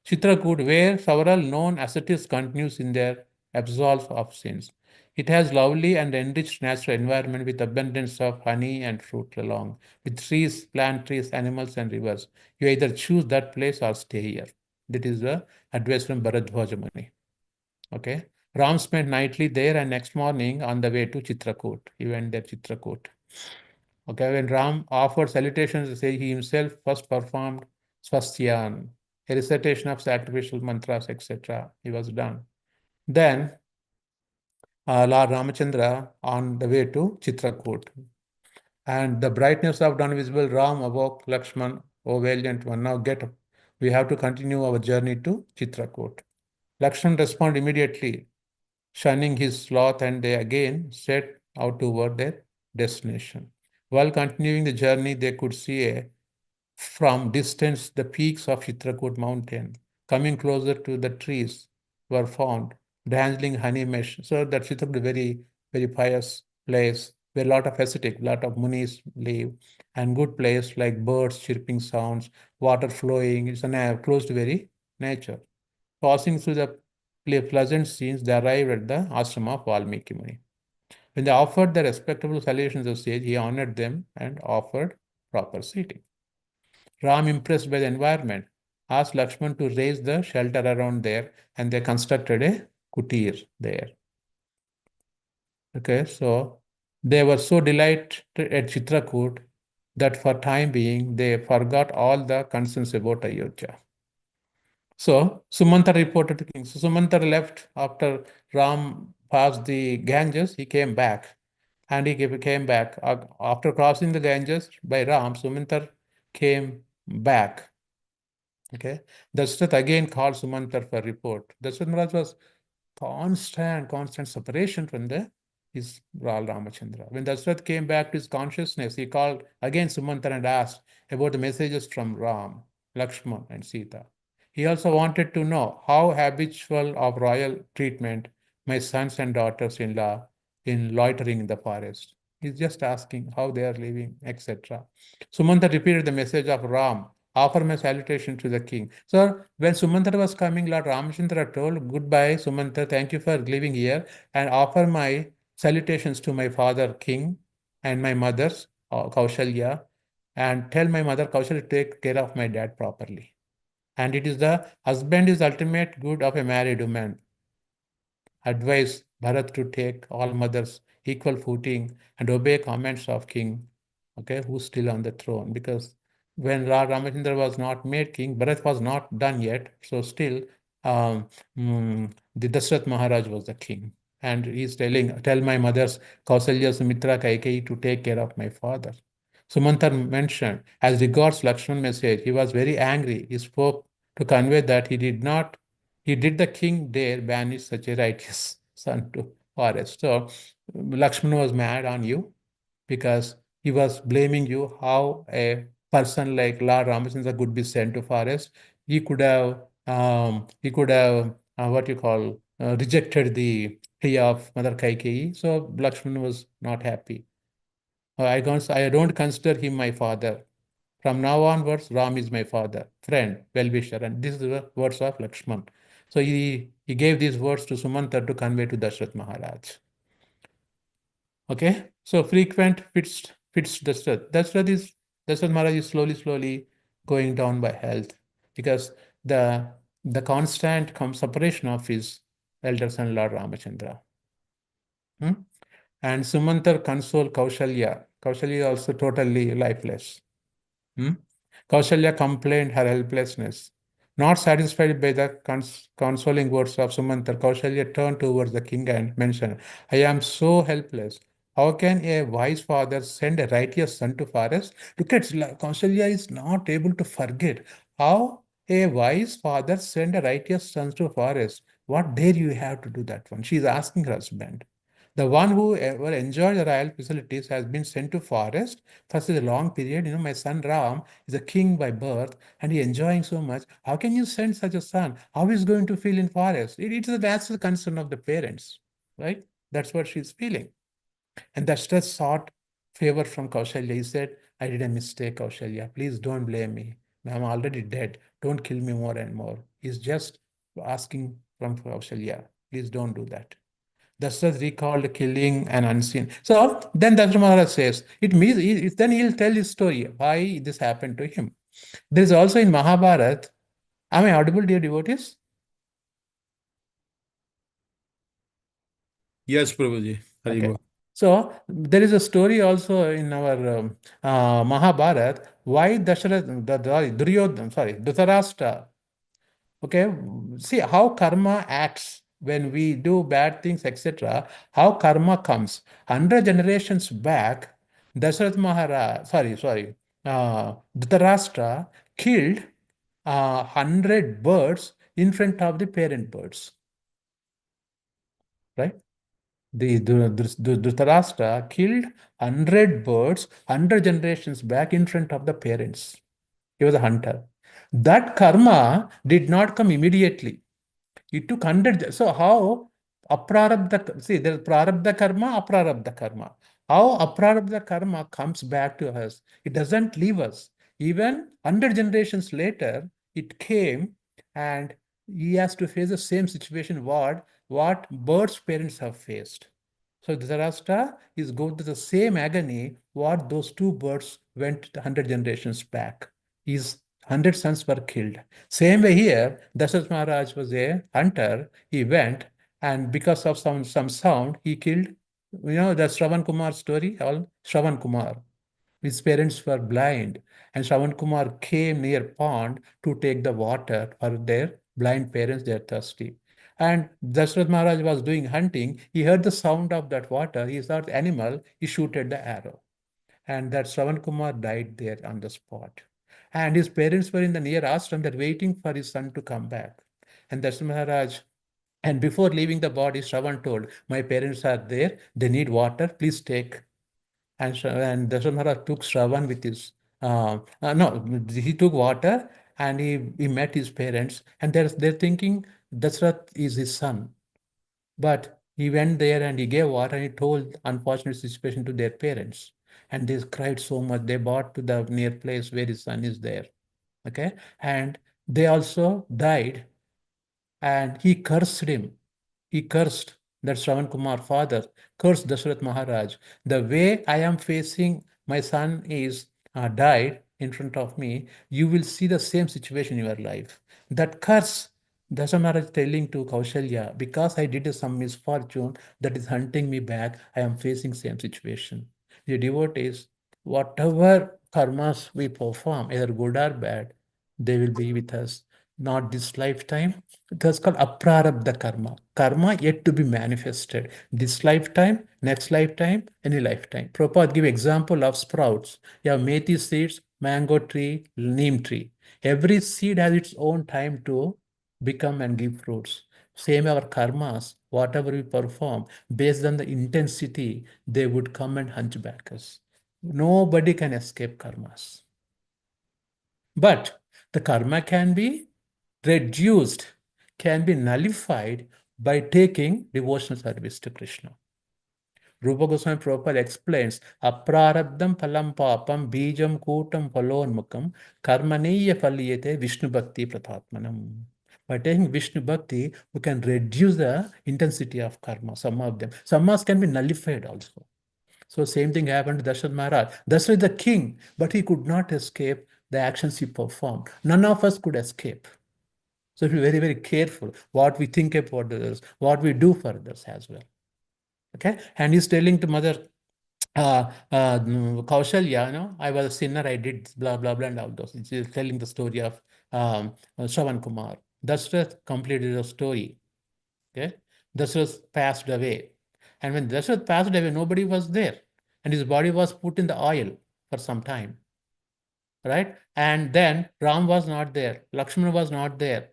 Speaker 1: Chitrakoot, where several known ascetics continues in their absolve of sins. It has lovely and enriched natural environment with abundance of honey and fruit along, with trees, plant trees, animals, and rivers. You either choose that place or stay here. That is the advice from Bharadwaja Muni. Okay. Ram spent nightly there and next morning on the way to Chitrakoot. He went there, Chitrakoot. Okay, when Ram offered salutations, he himself first performed swastyan, a recitation of sacrificial mantras, etc. He was done. Then Lord Ramachandra on the way to Chitrakoot. And the brightness of dawn visible, Ram awoke Lakshman, O valiant one, now get up. We have to continue our journey to Chitrakoot. Lakshman responded immediately, shunning his sloth, and they again set out toward their destination. While continuing the journey, they could see from distance the peaks of Chitrakoot mountain. Coming closer to the trees were found dangling honey mesh. So that Chitrakoot is a very, very pious place where a lot of ascetic, lot of munis live, and good place like birds chirping sounds, water flowing. It's close to very nature. Passing through the pleasant scenes, they arrived at the ashram of Valmiki Muni. When they offered the respectable salutations of sage, he honored them and offered proper seating. Ram, impressed by the environment, asked Lakshman to raise the shelter around there, and they constructed a kutir there. Okay, so they were so delighted at Chitrakoot that for time being they forgot all the concerns about Ayodhya. So Sumanta reported to king. So Sumanta left after Ram passed the Ganges. He came back, and he came back after crossing the Ganges by Ram. Sumanta came back. Okay, Dashrath again called Sumantar for report. Dashrath Maharaj was constant separation from his Ral Ramachandra. When Dashrath came back to his consciousness, he called again Sumantar and asked about the messages from Ram, Lakshman, and Sita. He also wanted to know how habitual of royal treatment my sons and daughters-in-law in loitering in the forest. He's just asking how they are living, etc. Sumanta repeated the message of Ram, offer my salutation to the king. So when Sumanta was coming, Lord Ramachandra told, goodbye, Sumanta, thank you for living here, and offer my salutations to my father, king, and my mother's, Kaushalya, and tell my mother, Kaushalya, to take care of my dad properly. And it is the husband is ultimate good of a married woman. Advise Bharat to take all mothers equal footing and obey commands of king, okay, who's still on the throne. Because when Lord Ramachandra was not made king, Bharat was not done yet. So still, the Dashrath Maharaj was the king. And he's tell my mothers, Kausalya, Sumitra, Kaikeyi to take care of my father. Sumantar mentioned, as regards Lakshman message, he was very angry. He spoke to convey that he did the king dare banish such a righteous son to forest. So Lakshmana was mad on you because he was blaming you how a person like Lord Ramachandra could be sent to forest. He could have what you call rejected the plea of Mother Kaikeyi. So Lakshmana was not happy. I don't consider him my father. From now onwards, Ram is my father, friend, well-wisher. And this is the words of Lakshman. So he gave these words to Sumanta to convey to Dashrath Maharaj. Okay, so frequent fits Dashrath. Dashrath Maharaj is slowly going down by health because the the constant separation of his elder son Lord Ramachandra. Hmm? And Sumantar console Kaushalya. Kaushalya is also totally lifeless. Hmm? Kaushalya complained her helplessness. Not satisfied by the consoling words of Sumantar, Kaushalya turned towards the king and mentioned, I am so helpless. How can a wise father send a righteous son to forest? Look at Kaushalya is not able to forget. How a wise father send a righteous son to forest? What dare you have to do that one? She is asking her husband. The one who ever enjoyed the royal facilities has been sent to forest for such a long period. My son Ram is a king by birth and he enjoying so much. How can you send such a son? How is going to feel in forest? That's the concern of the parents, right? That's what she's feeling. And Dashrath sought favor from Kaushalya. He said, I did a mistake, Kaushalya. Please don't blame me. I'm already dead. Don't kill me more and more. He's just asking from Kaushalya. Please don't do that. Dashrath recalled killing an unseen. So then Dashrath Maharaj says, it means then he'll tell his story, why this happened to him. There is also in Mahabharata, am I audible, dear devotees?
Speaker 2: Yes, Prabhuji.
Speaker 1: Okay.
Speaker 2: Haribol.
Speaker 1: So there is a story also in our Mahabharata, why Dhritarashtra. Okay, see how karma acts when we do bad things, etc. How karma comes. 100 generations back, Dashrath Maharaj, Dhritarashtra killed 100 birds in front of the parent birds, right? The Dhritarashtra killed 100 birds 100 generations back in front of the parents. He was a hunter. That karma did not come immediately. It took 100. So how aprarabdha, see, there's prarabdha karma, aprarabdha karma. How aprarabdha karma comes back to us? It doesn't leave us. Even 100 generations later, it came and he has to face the same situation what birds' parents have faced. So Dhritarashtra is going to the same agony what those two birds went 100 generations back. His 100 sons were killed. Same way here, Dashrath Maharaj was a hunter. He went and because of some sound, he killed. The Shravan Kumar story, all Shravan Kumar. His parents were blind, and Shravan Kumar came near pond to take the water for their blind parents. They are thirsty. And Dashrath Maharaj was doing hunting. He heard the sound of that water. He saw the animal. He shooted the arrow. And that Shravan Kumar died there on the spot. And his parents were in the near ashram. They're waiting for his son to come back. And Dashrath Maharaj, and before leaving the body, Shravan told, my parents are there. They need water. Please take. And Dashrath Maharaj took Shravan with his, no, he took water and he met his parents. And they're thinking Dashrath is his son. But he went there and he gave water and he told unfortunate situation to their parents. And they cried so much. They brought to the near place where his son is there. Okay. And they also died and he cursed him. He cursed that Shravan Kumar father, cursed Dashrath Maharaj. The way I am facing my son is died in front of me, you will see the same situation in your life. That curse, Dashrath Maharaj telling to Kaushalya, because I did some misfortune that is hunting me back, I am facing same situation. The devotees, whatever karmas we perform, either good or bad, they will be with us. Not this lifetime, that's called aprarabdha karma. Karma yet to be manifested. This lifetime, next lifetime, any lifetime. Prabhupada give example of sprouts. You have methi seeds, mango tree, neem tree. Every seed has its own time to become and give fruits. Same our karmas, whatever we perform, based on the intensity, they would come and hunchback us. Nobody can escape karmas. But the karma can be reduced, can be nullified by taking devotional service to Krishna. Rupa Goswami Prabhupada explains, Aprarabdam phalam papam bijam kutam phalonmukam karmaneya phaliyate Vishnu Bhakti pratatmanam. By taking Vishnu Bhakti, we can reduce the intensity of karma, some of them. Sammas can be nullified also. So same thing happened to Dasharatha Maharaj. Dasharatha is the king, but he could not escape the actions he performed. None of us could escape. So be very, very careful what we think about others, what we do for others as well. Okay, and he's telling to mother Kaushalya, I was a sinner, I did blah blah blah and all those. He's telling the story of Shravan Kumar. Dashrath completed the story. Okay, Dashrath passed away, and when Dashrath passed away, nobody was there, and his body was put in the oil for some time, right? And then Ram was not there, Lakshmana was not there.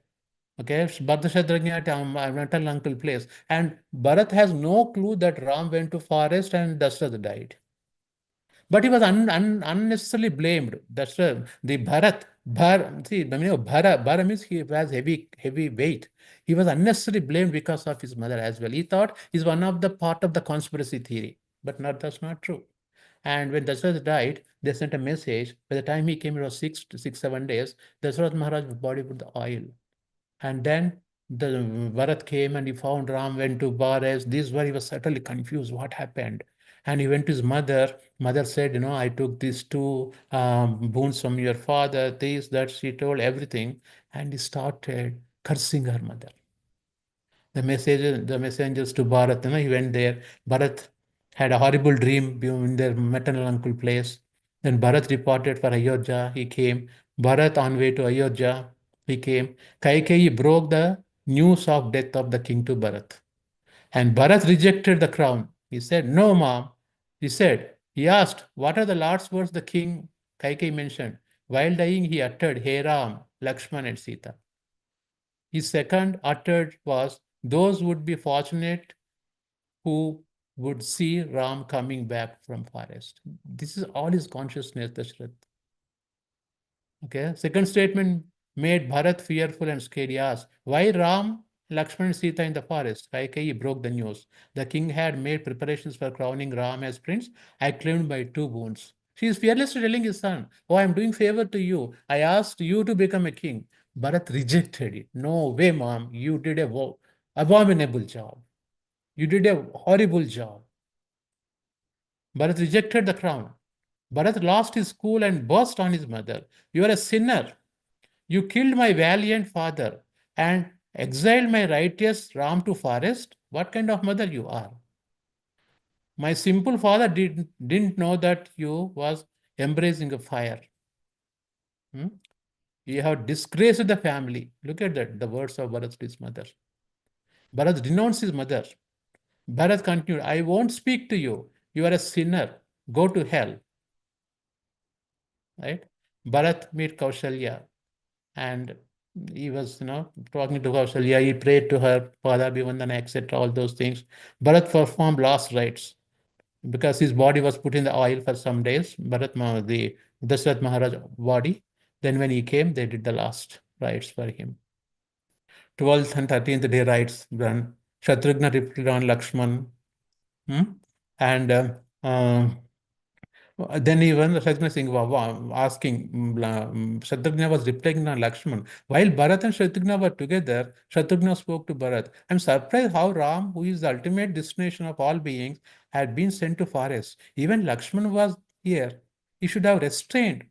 Speaker 1: Okay, Bharata Shatrugna at mental uncle place. And Bharat has no clue that Ram went to forest and Dasharatha died. But he was unnecessarily blamed. That's the Bharat. See, Bhara means he has heavy weight. He was unnecessarily blamed because of his mother as well. He thought he's one of the part of the conspiracy theory, but that's not true. And when Dasharatha died, they sent a message. By the time he came, it was 7 days. Dasharatha Maharaj's body with the oil. And then the Bharat came and he found Ram went to Bares. This where he was certainly confused. What happened? And he went to his mother. Mother said, I took these two boons from your father, this, that. She told everything. And he started cursing her mother. The messengers to Bharat, he went there. Bharat had a horrible dream in their maternal uncle place. Then Bharat reported for Ayodya. He came. Bharat on way to Ayodya. He came. Kaikeyi broke the news of death of the king to Bharat. And Bharat rejected the crown. He said, "No, mom." He asked, "What are the last words the king Kaikeyi mentioned?" While dying, he uttered, "Hey Ram, Lakshman, and Sita." His second uttered was, "Those would be fortunate who would see Ram coming back from forest." This is all his consciousness, Dashrath. Okay. Second statement made Bharat fearful and scared. He asked, "Why Ram, Lakshman, and Sita in the forest?" Kaikeyi broke the news. The king had made preparations for crowning Ram as prince, acclaimed by two boons. She is fearlessly telling his son, "Oh, I am doing favor to you. I asked you to become a king." Bharat rejected it. "No way, mom. You did a abominable job. You did a horrible job." Bharat rejected the crown. Bharat lost his cool and burst on his mother. "You are a sinner. You killed my valiant father and exiled my righteous Ram to forest. What kind of mother you are? My simple father didn't know that you was embracing a fire. Hmm? You have disgraced the family." Look at that, the words of Bharat to his mother. Bharat denounced his mother. Bharat continued, "I won't speak to you. You are a sinner. Go to hell." Right? Bharat met Kaushalya and he was, talking to Kaushalya. He prayed to her, Pada Bhivandana, etc., all those things. Bharat performed last rites because his body was put in the oil for some days. The Dasharatha Maharaj body. Then when he came, they did the last rites for him. 12th and 13th day rites done. Shatrughna repeated on Lakshman. And then even Shatrugna Singh was asking, Shatrugna was replying on Lakshman. While Bharat and Shatrugna were together, Shatrugna spoke to Bharat. "I'm surprised how Ram, who is the ultimate destination of all beings, had been sent to forest. Even Lakshman was here. He should have restrained."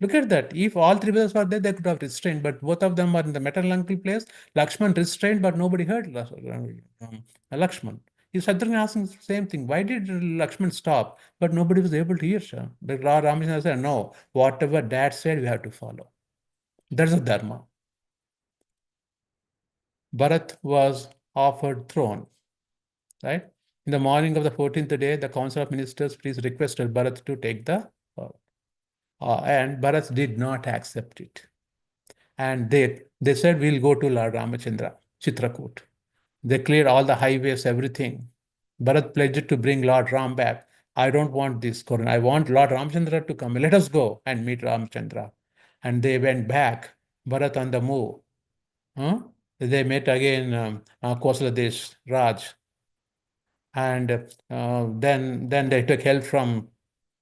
Speaker 1: Look at that. If all three brothers were there, they could have restrained, but both of them were in the maternal uncle place. Lakshman restrained, but nobody heard Lakshman. Shatrugna asking the same thing. Why did Lakshman stop? But nobody was able to hear. But Ramachandra said, "No, whatever dad said, we have to follow." That's the dharma. Bharat was offered throne, right? In the morning of the 14th day, the Council of Ministers please requested Bharat to take the and Bharat did not accept it. And they said, "We'll go to Lord Ramachandra, Chitrakoot." They cleared all the highways, everything. Bharat pledged to bring Lord Ram back. I don't want this, Karan. I want Lord Ramchandra to come. Let us go and meet Ramchandra. And they went back. Bharat on the move. Huh? They met again Kosala Raj, and then they took help from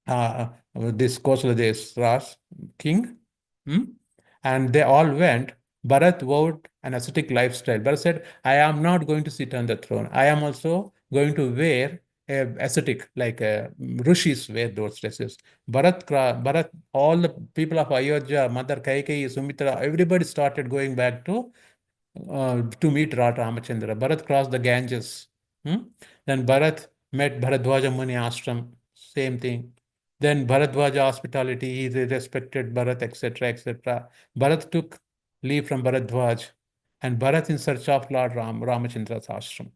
Speaker 1: uh, this Kosala Raj king. Hmm? And they all went. Bharat vowed an ascetic lifestyle. Bharat said, I am not going to sit on the throne. I am also going to wear a ascetic, like rishis wear those dresses. Bharat, all the people of Ayodhya, Mother Kaikeyi, Sumitra, everybody started going back to meet Ramachandra. Bharat crossed the Ganges. Hmm? Then Bharat met Bharadwaja Muni ashram. Same thing. Then Bharadwaja hospitality, he respected Bharat, etc., etc. Bharat took leave from Bharadwaj, and Bharat in search of Lord Ramachandra's ashram.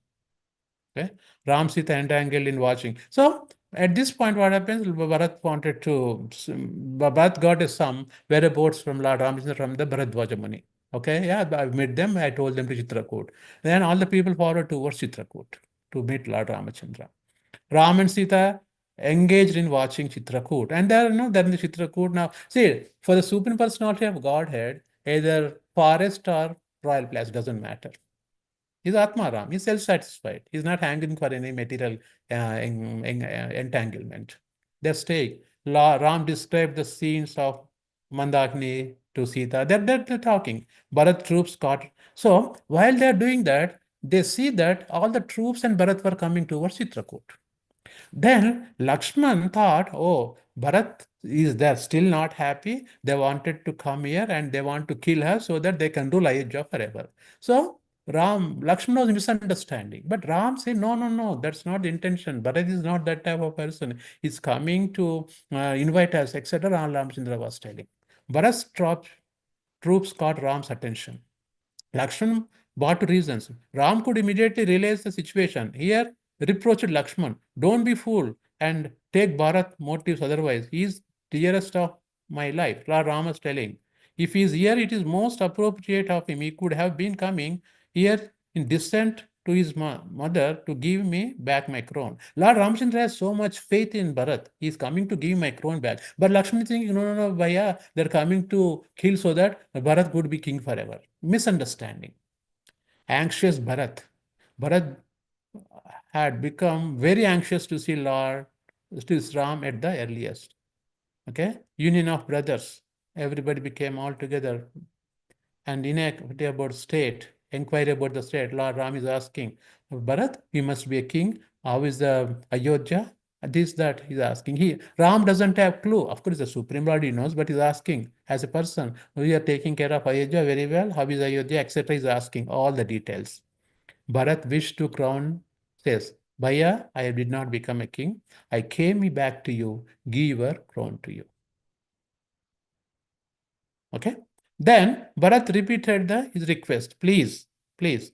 Speaker 1: Okay? Ram Sita entangled in watching. So at this point, what happens? Bharat wanted to, Bharat got a sum whereabouts from Lord Ramachandra from the Bharadwaja Muni. Okay, yeah, I met them. I told them to Chitrakoot. Then all the people followed towards Chitrakoot to meet Lord Ramachandra. Ram and Sita engaged in watching Chitrakoot. And they're, they're in the Chitrakoot now. See, for the Supreme Personality of Godhead, either forest or royal place doesn't matter. He's Atma Ram. He's self-satisfied. He's not hanging for any material entanglement. They're staying. Ram described the scenes of Mandakini to Sita. They're talking. Bharat troops got. So while they're doing that, they see that all the troops and Bharat were coming towards Chitrakoot. Then Lakshman thought, oh, Bharat is there still not happy. They wanted to come here and they want to kill her so that they can rule Ayodhya forever. So Lakshman was misunderstanding. But Ram said, no, no, no, that's not the intention. Bharat is not that type of person. He's coming to invite us, etc. Ramchandra was telling. Bharat's troops caught Ram's attention. Lakshman brought reasons. Ram could immediately realize the situation. Here, reproached Lakshman, don't be fool and take Bharat motives otherwise. He is dearest of my life. Ram is telling. If he is here, it is most appropriate of him. He could have been coming here in descent to his mother to give me back my crown. Lord Ramchandra has so much faith in Bharat. He is coming to give my crown back. But Lakshman is thinking, no, no, no, Bhaiya, they're coming to kill so that Bharat could be king forever. Misunderstanding. Anxious Bharat. Bharat had become very anxious to see Lord to Ram at the earliest. Okay? Union of brothers. Everybody became all together. And inequity about state, inquiry about the state. Lord Ram is asking, Bharat, you must be a king. How is the Ayodhya? This, that he's asking. Ram doesn't have clue. Of course, the Supreme Lord he knows, but he's asking as a person, we are taking care of Ayodhya very well. How is Ayodhya, etc. He's asking all the details. Bharat wished to crown, says, Bhaiya, I did not become a king. I came back to you, give your crown to you. Okay. Then Bharat repeated his request. Please, please.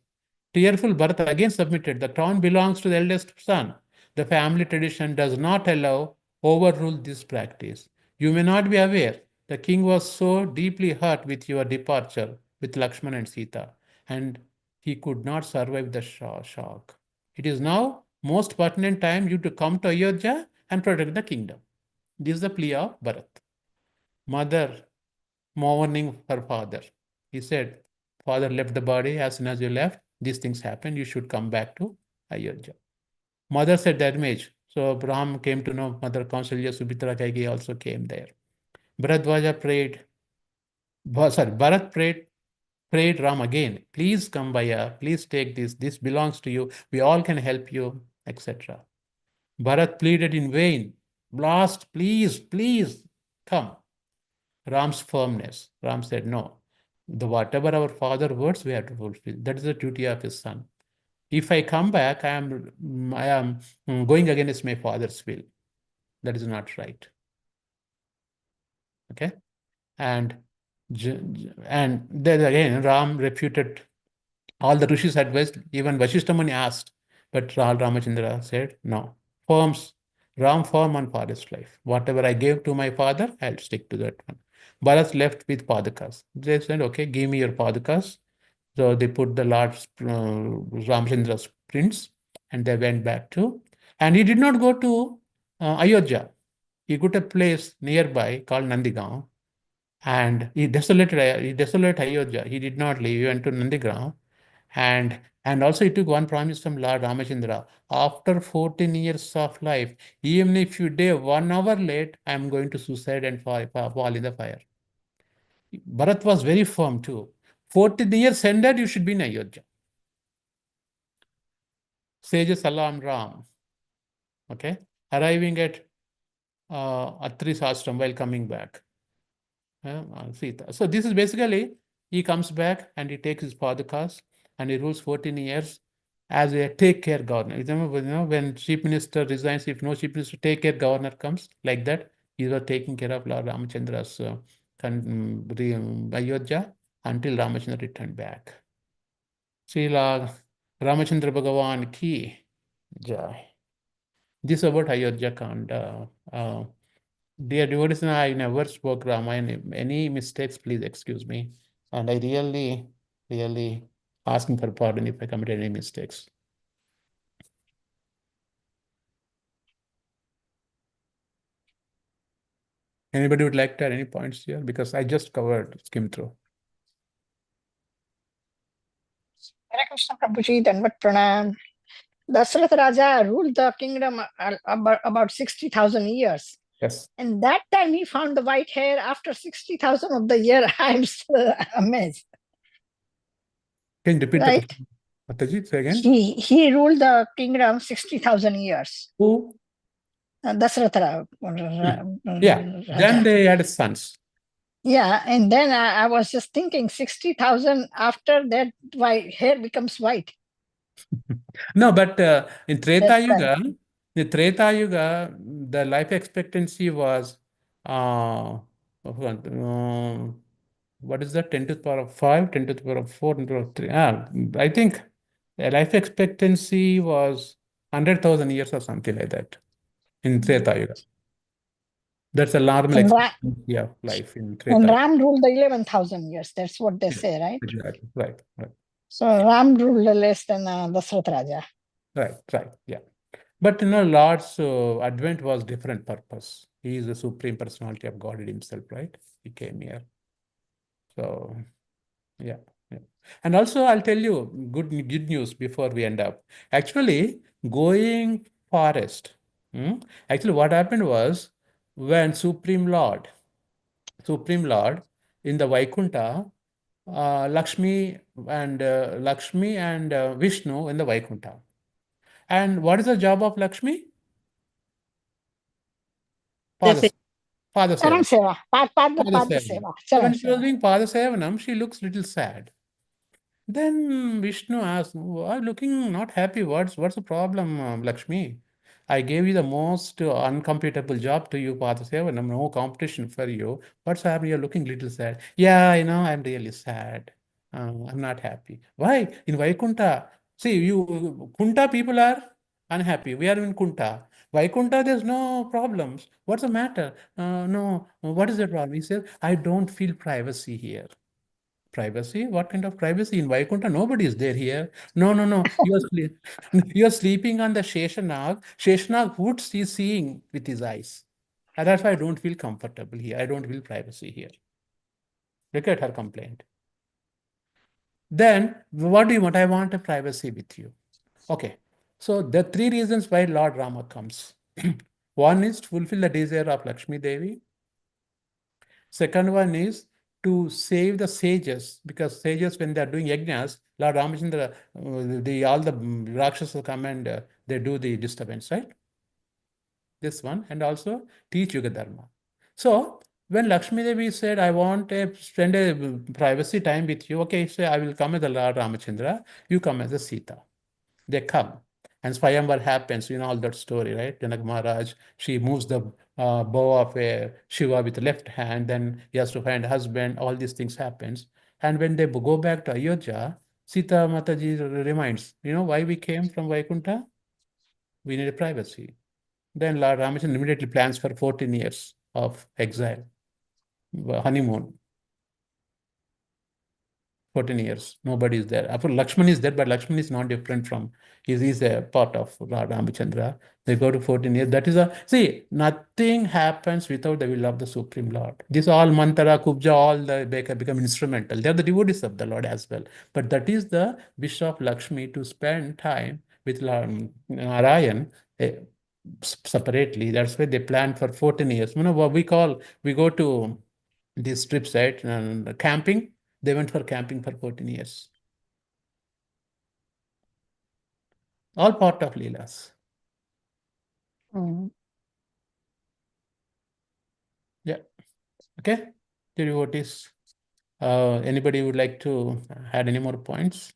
Speaker 1: Tearful Bharat again submitted. The crown belongs to the eldest son. The family tradition does not allow overrule this practice. You may not be aware. The king was so deeply hurt with your departure with Lakshman and Sita, and he could not survive the shock. It is now most pertinent time you to come to Ayodhya and protect the kingdom. This is the plea of Bharat. Mother mourning her father. He said, father left the body. As soon as you left, these things happened. You should come back to Ayodhya. Mother said that image. So Ram came to know Mother Kausalya, Subhitra Kaikeyi also came there. Bharadwaja prayed. Bharat prayed Ram again. Please come, Bhaiya. Please take this. This belongs to you. We all can help you, etc. Bharat pleaded in vain. Blast, please, please come. Ram's firmness. Ram said, no. Whatever our father words, we have to fulfill. That is the duty of his son. If I come back, I am going against my father's will. That is not right. Okay? And then again, Ram refuted all the Rishis' advice. Even Vashishta Muni asked, but Ramachandra said, no. Ram firm on father's life. Whatever I gave to my father, I'll stick to that one. Bharat left with padakas. They said, okay, give me your padakas. So they put the Lord Ramachandra's prints and they went back to, and he did not go to Ayodhya. He got a place nearby called Nandigaon and he desolated Ayodhya. He did not leave. He went to Nandigram and also he took one promise from Lord Ramachandra. After 14 years of life, even if you day 1 hour late, I am going to suicide and fall in the fire. Bharat was very firm too. 14 years ended, you should be in Ayodhya. Sages Salam Ram. Okay. Arriving at Atri's ashram while coming back. Sita. So this is basically, he comes back and he takes his podcast and he rules 14 years as a take care governor. When chief minister resigns, if no chief minister, take care governor comes like that, he was taking care of Lord Ramachandra's Ayodhya until Ramachandra returned back. Srila Ramachandra Bhagavan ki jai. This about Ayodhya Kanda. Dear devotees, I never spoke Ramayana. Any mistakes, please excuse me. And I really, really asking for pardon if I committed any mistakes. Anybody would like to add any points here? Because I just covered, skim through.
Speaker 2: Hare Krishna Prabhuji, Danvat Pranam. Dasratha Raja ruled the kingdom about 60,000 years.
Speaker 1: Yes.
Speaker 2: And that time he found the white hair after 60,000 of the year. I'm still amazed.
Speaker 1: Can you repeat
Speaker 2: right?
Speaker 1: Mataji, say again?
Speaker 2: He ruled the kingdom 60,000 years.
Speaker 1: Who?
Speaker 2: Dasratha
Speaker 1: Yeah, then they had sons.
Speaker 2: Yeah, and then I was just thinking 60,000 after that, why hair becomes white.
Speaker 1: No, but in Treta Yuga, the life expectancy was what is that? 10 to the power of 5, 10 to the power of 4, 10 to the power of 3. I think the life expectancy was 100,000 years or something like that in Treta Yuga. That's a normal expectancy of life in Treta
Speaker 2: And
Speaker 1: Yuga.
Speaker 2: Ram ruled the 11,000 years. That's what they say, right?
Speaker 1: Exactly. Right.
Speaker 2: So Ram ruled less than Dasratha Raja.
Speaker 1: Right. Yeah. But Lord's advent was different purpose. He is the supreme personality of God himself, right? He came here. So, yeah. And also, I'll tell you good news before we end up. Actually, going forest. Actually, what happened was when Supreme Lord in the Vaikunta, Lakshmi and Vishnu in the Vaikunta. And what is the job of Lakshmi? Father Seva.
Speaker 2: Seva.
Speaker 1: So when she was doing Pada Sevanam, she looks little sad. Then Vishnu asked, "Why looking not happy? What's the problem, Lakshmi? I gave you the most uncompletable job to you, Pada Sevanam, no competition for you. What's happening? You're looking little sad. Yeah, I'm really sad. I'm not happy. Why? In Vaikunta, see, you Kunta people are unhappy. We are in Kunta. Vaikunta, there's no problems. What's the matter? No, what is the problem? He said, I don't feel privacy here. Privacy? What kind of privacy? In Vaikunta, nobody is there here. No. You're sleeping on the Sheshanag. Sheshanag, what he's seeing with his eyes. And that's why I don't feel comfortable here. I don't feel privacy here. Look at her complaint. Then, what do you want? I want a privacy with you. Okay. So the 3 reasons why Lord Rama comes. One is to fulfill the desire of Lakshmi Devi. Second one is to save the sages, because sages, when they are doing yajnas, Lord Ramachandra, all the Rakshasas come and they do the disturbance, right? This one, and also teach Yuga Dharma. So when Lakshmi Devi said, I want to spend a privacy time with you, okay, say I will come as the Lord Ramachandra, you come as a Sita. They come. And Swayamvar happens, all that story, right? Janak Maharaj, she moves the bow of a Shiva with the left hand, then he has to find a husband, all these things happens. And when they go back to Ayodhya, Sita Mataji reminds, why we came from Vaikunta? We need a privacy. Then Lord Ramachandra immediately plans for 14 years of exile, honeymoon. 14 years. Nobody is there. Of course, Lakshman is there, but Lakshman is not different from, he's a part of Lord Ramachandra. They go to 14 years. That is see, nothing happens without the will of the Supreme Lord. This all mantra, kubja, all the become instrumental. They are the devotees of the Lord as well. But that is the wish of Lakshmi to spend time with Lord Narayan separately. That's why they plan for 14 years. You know what we go to these trips, right? And camping. They went for camping for 14 years. All part of Leelas.
Speaker 2: Mm.
Speaker 1: Yeah. Okay. Devotees. Anybody would like to add any more points?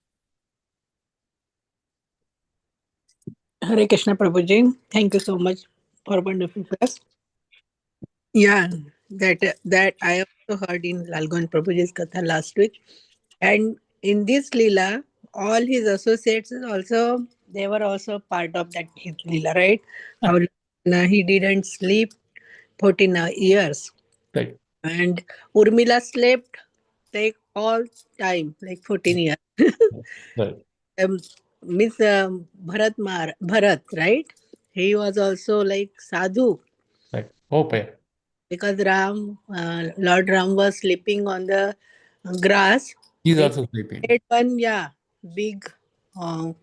Speaker 3: Hare Krishna Prabhuji. Thank you so much for wonderful class. Yeah, that I also heard in Lalgon Prabhuji's Katha last week. And in this Leela, all his associates is also, they were also part of that his Leela, right?
Speaker 1: Ah,
Speaker 3: How he didn't sleep 14 years.
Speaker 1: right.
Speaker 3: And Urmila slept like all time, like 14 years.
Speaker 1: Right.
Speaker 3: Miss Bharat, right? He was also like sadhu
Speaker 1: Right. Okay.
Speaker 3: because Lord Ram was sleeping on the grass.
Speaker 1: He's
Speaker 3: They
Speaker 1: also sleeping.
Speaker 3: made one, yeah, big,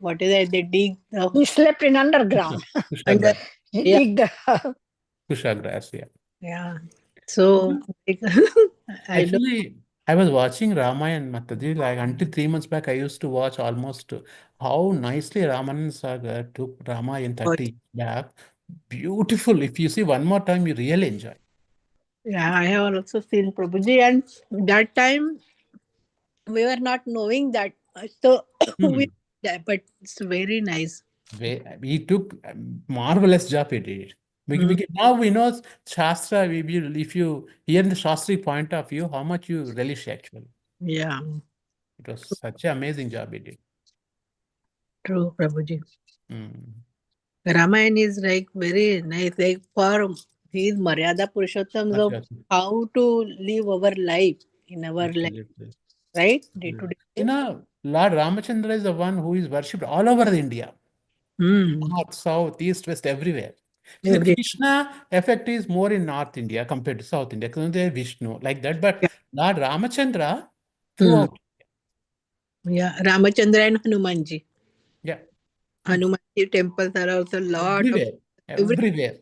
Speaker 3: what is it? They dig the
Speaker 2: He slept in underground.
Speaker 1: Kusha
Speaker 3: under,
Speaker 1: grass.
Speaker 2: He
Speaker 3: yeah,
Speaker 2: digged the
Speaker 1: Kusha grass, yeah.
Speaker 3: yeah. So, like, I don't,
Speaker 1: Actually, I was watching Ramayana Mataji, like until 3 months back, I used to watch almost how nicely Ramayana Saga took Ramayana 30 years back. Beautiful. If you see one more time, you really enjoy.
Speaker 3: yeah, I have also seen Prabhuji, and that time we were not knowing that much. So, we,
Speaker 1: Hmm.
Speaker 3: but it's very nice.
Speaker 1: He took a marvelous job he did.
Speaker 3: Mm,
Speaker 1: Now we know Shastra, if you hear the Shastri point of view, how much you relish actually.
Speaker 3: yeah,
Speaker 1: It was such an amazing job he did.
Speaker 3: true, Prabhuji.
Speaker 1: Mm.
Speaker 3: Ramayana is like very nice, like for he is Maryada Purushottam of
Speaker 1: Absolutely.
Speaker 3: how to live our life in our life,
Speaker 1: Absolutely.
Speaker 3: right? Day to
Speaker 1: Absolutely. You
Speaker 3: day.
Speaker 1: know, Lord Ramachandra is the one who is worshipped all over India.
Speaker 3: Hmm.
Speaker 1: North, south, east, west, everywhere. See, the
Speaker 3: Every,
Speaker 1: Krishna effect is more in North India compared to South India, because they Vishnu, like that. But
Speaker 3: yeah.
Speaker 1: Lord Ramachandra
Speaker 3: Hmm.
Speaker 1: throughout.
Speaker 3: Yeah. Ramachandra and Hanumanji.
Speaker 1: Yeah.
Speaker 3: Hanumanji temples are also lot of
Speaker 1: Everywhere.
Speaker 3: every
Speaker 1: Everywhere.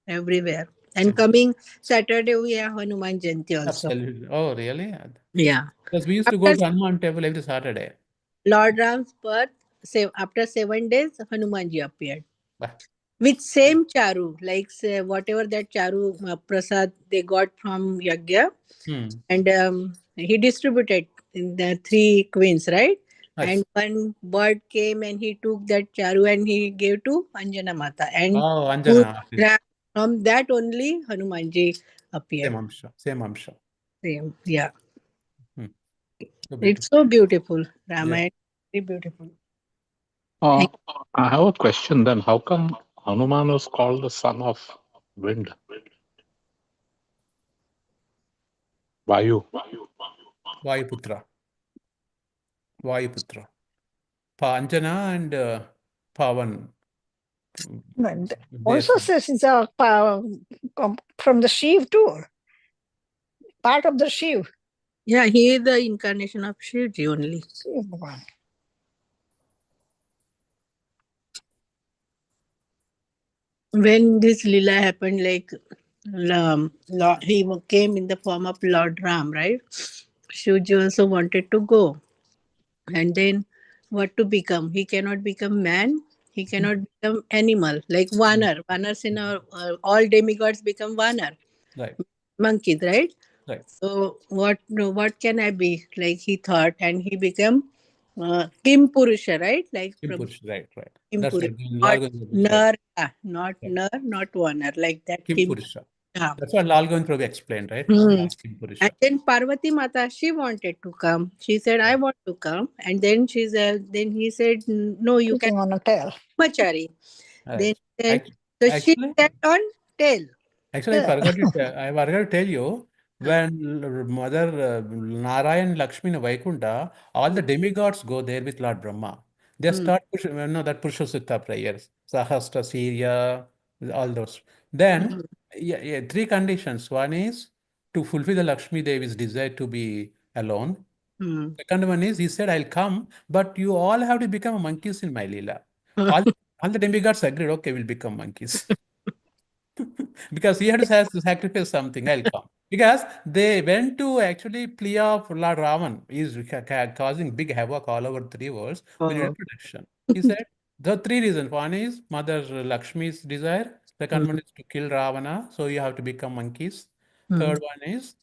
Speaker 3: everywhere. And
Speaker 1: Mm.
Speaker 3: coming Saturday we have Hanuman Jayanti also.
Speaker 1: Absolutely. Oh, really?
Speaker 3: Yeah.
Speaker 1: Because we used to go
Speaker 3: After
Speaker 1: to Hanuman temple every Saturday.
Speaker 3: Lord Ram's birth, after 7 days, Hanumanji appeared.
Speaker 1: Bah.
Speaker 3: With same charu, like say, whatever that charu prasad they got from Yagya,
Speaker 1: Hmm.
Speaker 3: and he distributed in the three queens, right?
Speaker 1: Nice.
Speaker 3: And one bird came and he took that charu and he gave to Anjana Mata, and
Speaker 1: Oh,
Speaker 3: who-
Speaker 1: Anjana.
Speaker 3: from that only Hanumanji
Speaker 1: Same
Speaker 3: appeared.
Speaker 1: Amsha. Same Amsha.
Speaker 3: Same, yeah.
Speaker 1: Hmm. So
Speaker 3: It's
Speaker 1: beautiful.
Speaker 3: so beautiful,
Speaker 1: Yeah.
Speaker 3: Ramayana. Very beautiful.
Speaker 4: Uh,
Speaker 3: Thank
Speaker 4: I have a question then. How come Hanuman was called the son of wind? Vayu.
Speaker 1: Vayuputra. Vayuputra. Anjana and Pavan.
Speaker 2: And
Speaker 1: Their
Speaker 2: also
Speaker 1: son.
Speaker 2: says it's a from the Shiv too, part of the Shiv.
Speaker 3: Yeah, he is the incarnation of Shivji only.
Speaker 2: Shiv Bhagwan.
Speaker 3: When this lila happened, like he came in the form of Lord Ram, right? Shivji also wanted to go, and then what to become? He cannot become man. He cannot become animal like Vanar. Vanars in our all demigods become Vanar,
Speaker 1: Right.
Speaker 3: monkeys, right?
Speaker 1: Right.
Speaker 3: So what? No, what can I be? Like he thought, and he became Kim Purusha, right? Like
Speaker 1: Kim
Speaker 3: Prabhu
Speaker 1: Purush. Right. Right.
Speaker 3: Kim
Speaker 1: That's
Speaker 3: Purusha,
Speaker 1: what
Speaker 3: not
Speaker 1: Lal Govind said.
Speaker 3: Nar, not
Speaker 1: Right.
Speaker 3: Nar, not Vanar, like that
Speaker 1: Kim
Speaker 3: Kim.
Speaker 1: Purusha.
Speaker 3: Yeah.
Speaker 1: That's what Lal Govind Prabhu explained, right?
Speaker 3: Hmm.
Speaker 1: Kim
Speaker 3: And
Speaker 1: Purusha.
Speaker 3: then Parvati Mata, she wanted to come. She said, "I want to come." And then she said, then he said, "No, you can
Speaker 2: Sitting on a tail.
Speaker 3: Machari." Then
Speaker 1: Right.
Speaker 3: said,
Speaker 1: Act-
Speaker 3: so she
Speaker 1: Actually,
Speaker 3: sat on tail.
Speaker 1: I forgot to tell you, when Mother Narayan and Lakshmi in Vaikunta, all the demigods go there with Lord Brahma. They start that Purusha prayers, Sahasra, Surya, all those. Then, three conditions. One is to fulfill the Lakshmi Devi's desire to be alone. Second one is, he said, I'll come, but you all have to become monkeys in my Leela. All the demigods agreed, okay, we'll become monkeys. Because he had to sacrifice something, I'll come. Because they went to actually plea of Lord Raman. He's causing big havoc all over three worlds. We need protection. He said, the three reasons. One is Mother Lakshmi's desire. Second one is to kill Ravana. So you have to become monkeys. Third one is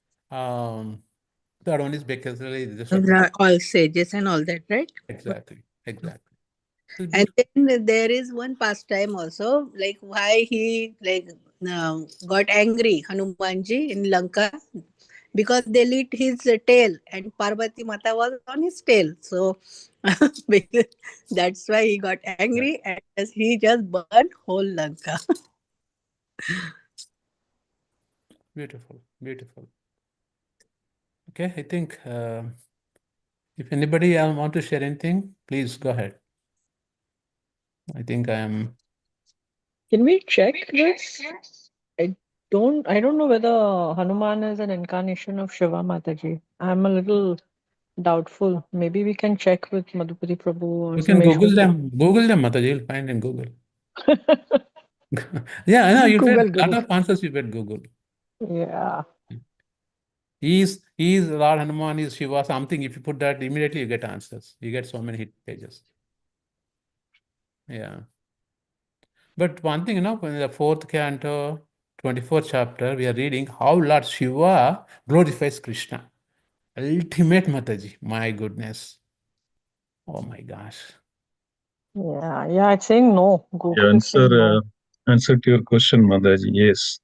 Speaker 1: basically just
Speaker 3: all sages and all that, right?
Speaker 1: exactly. So
Speaker 3: And then there is one pastime also, like why he got angry, Hanumanji in Lanka, because they lit his tail and Parvati Mata was on his tail. So that's why he got angry and he just burned whole Lanka.
Speaker 1: Beautiful. Okay, I think if anybody want to share anything, please go ahead. I think I am.
Speaker 5: Can we check this? I don't know whether Hanuman is an incarnation of Shiva Mataji. I'm a little doubtful. Maybe we can check with Madhupati Prabhu or
Speaker 1: You can
Speaker 5: Somesh
Speaker 1: Google
Speaker 5: Mishra.
Speaker 1: them. Google them, Mataji. You'll find in Google. Yeah, I know. You'll find a lot of answers you get Google.
Speaker 5: Yeah.
Speaker 1: He's Lord Hanuman, is Shiva, something. If you put that, immediately you get answers. You get so many hit pages. Yeah. But one thing, in the 4th canto, 24th chapter, we are reading how Lord Shiva glorifies Krishna. Ultimate Mataji. My goodness. Oh my gosh.
Speaker 5: Yeah, it's saying no. Google is saying no.
Speaker 6: Answer to your question, Madaji. Yes,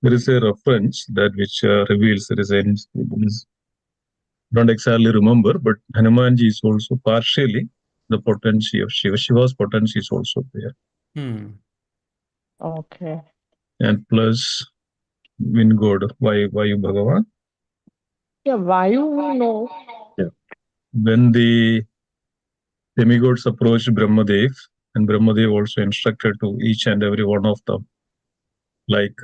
Speaker 6: there is a reference that which reveals there is a don't exactly remember, but Hanumanji is also partially the potency of Shiva. Shiva's potency is also there.
Speaker 5: Okay.
Speaker 6: And plus wind god, Vayu Bhagavan.
Speaker 5: Yeah, Vayu we know.
Speaker 6: Yeah. When the demigods approached Brahmadev, and Brahmadev also instructed to each and every one of them, like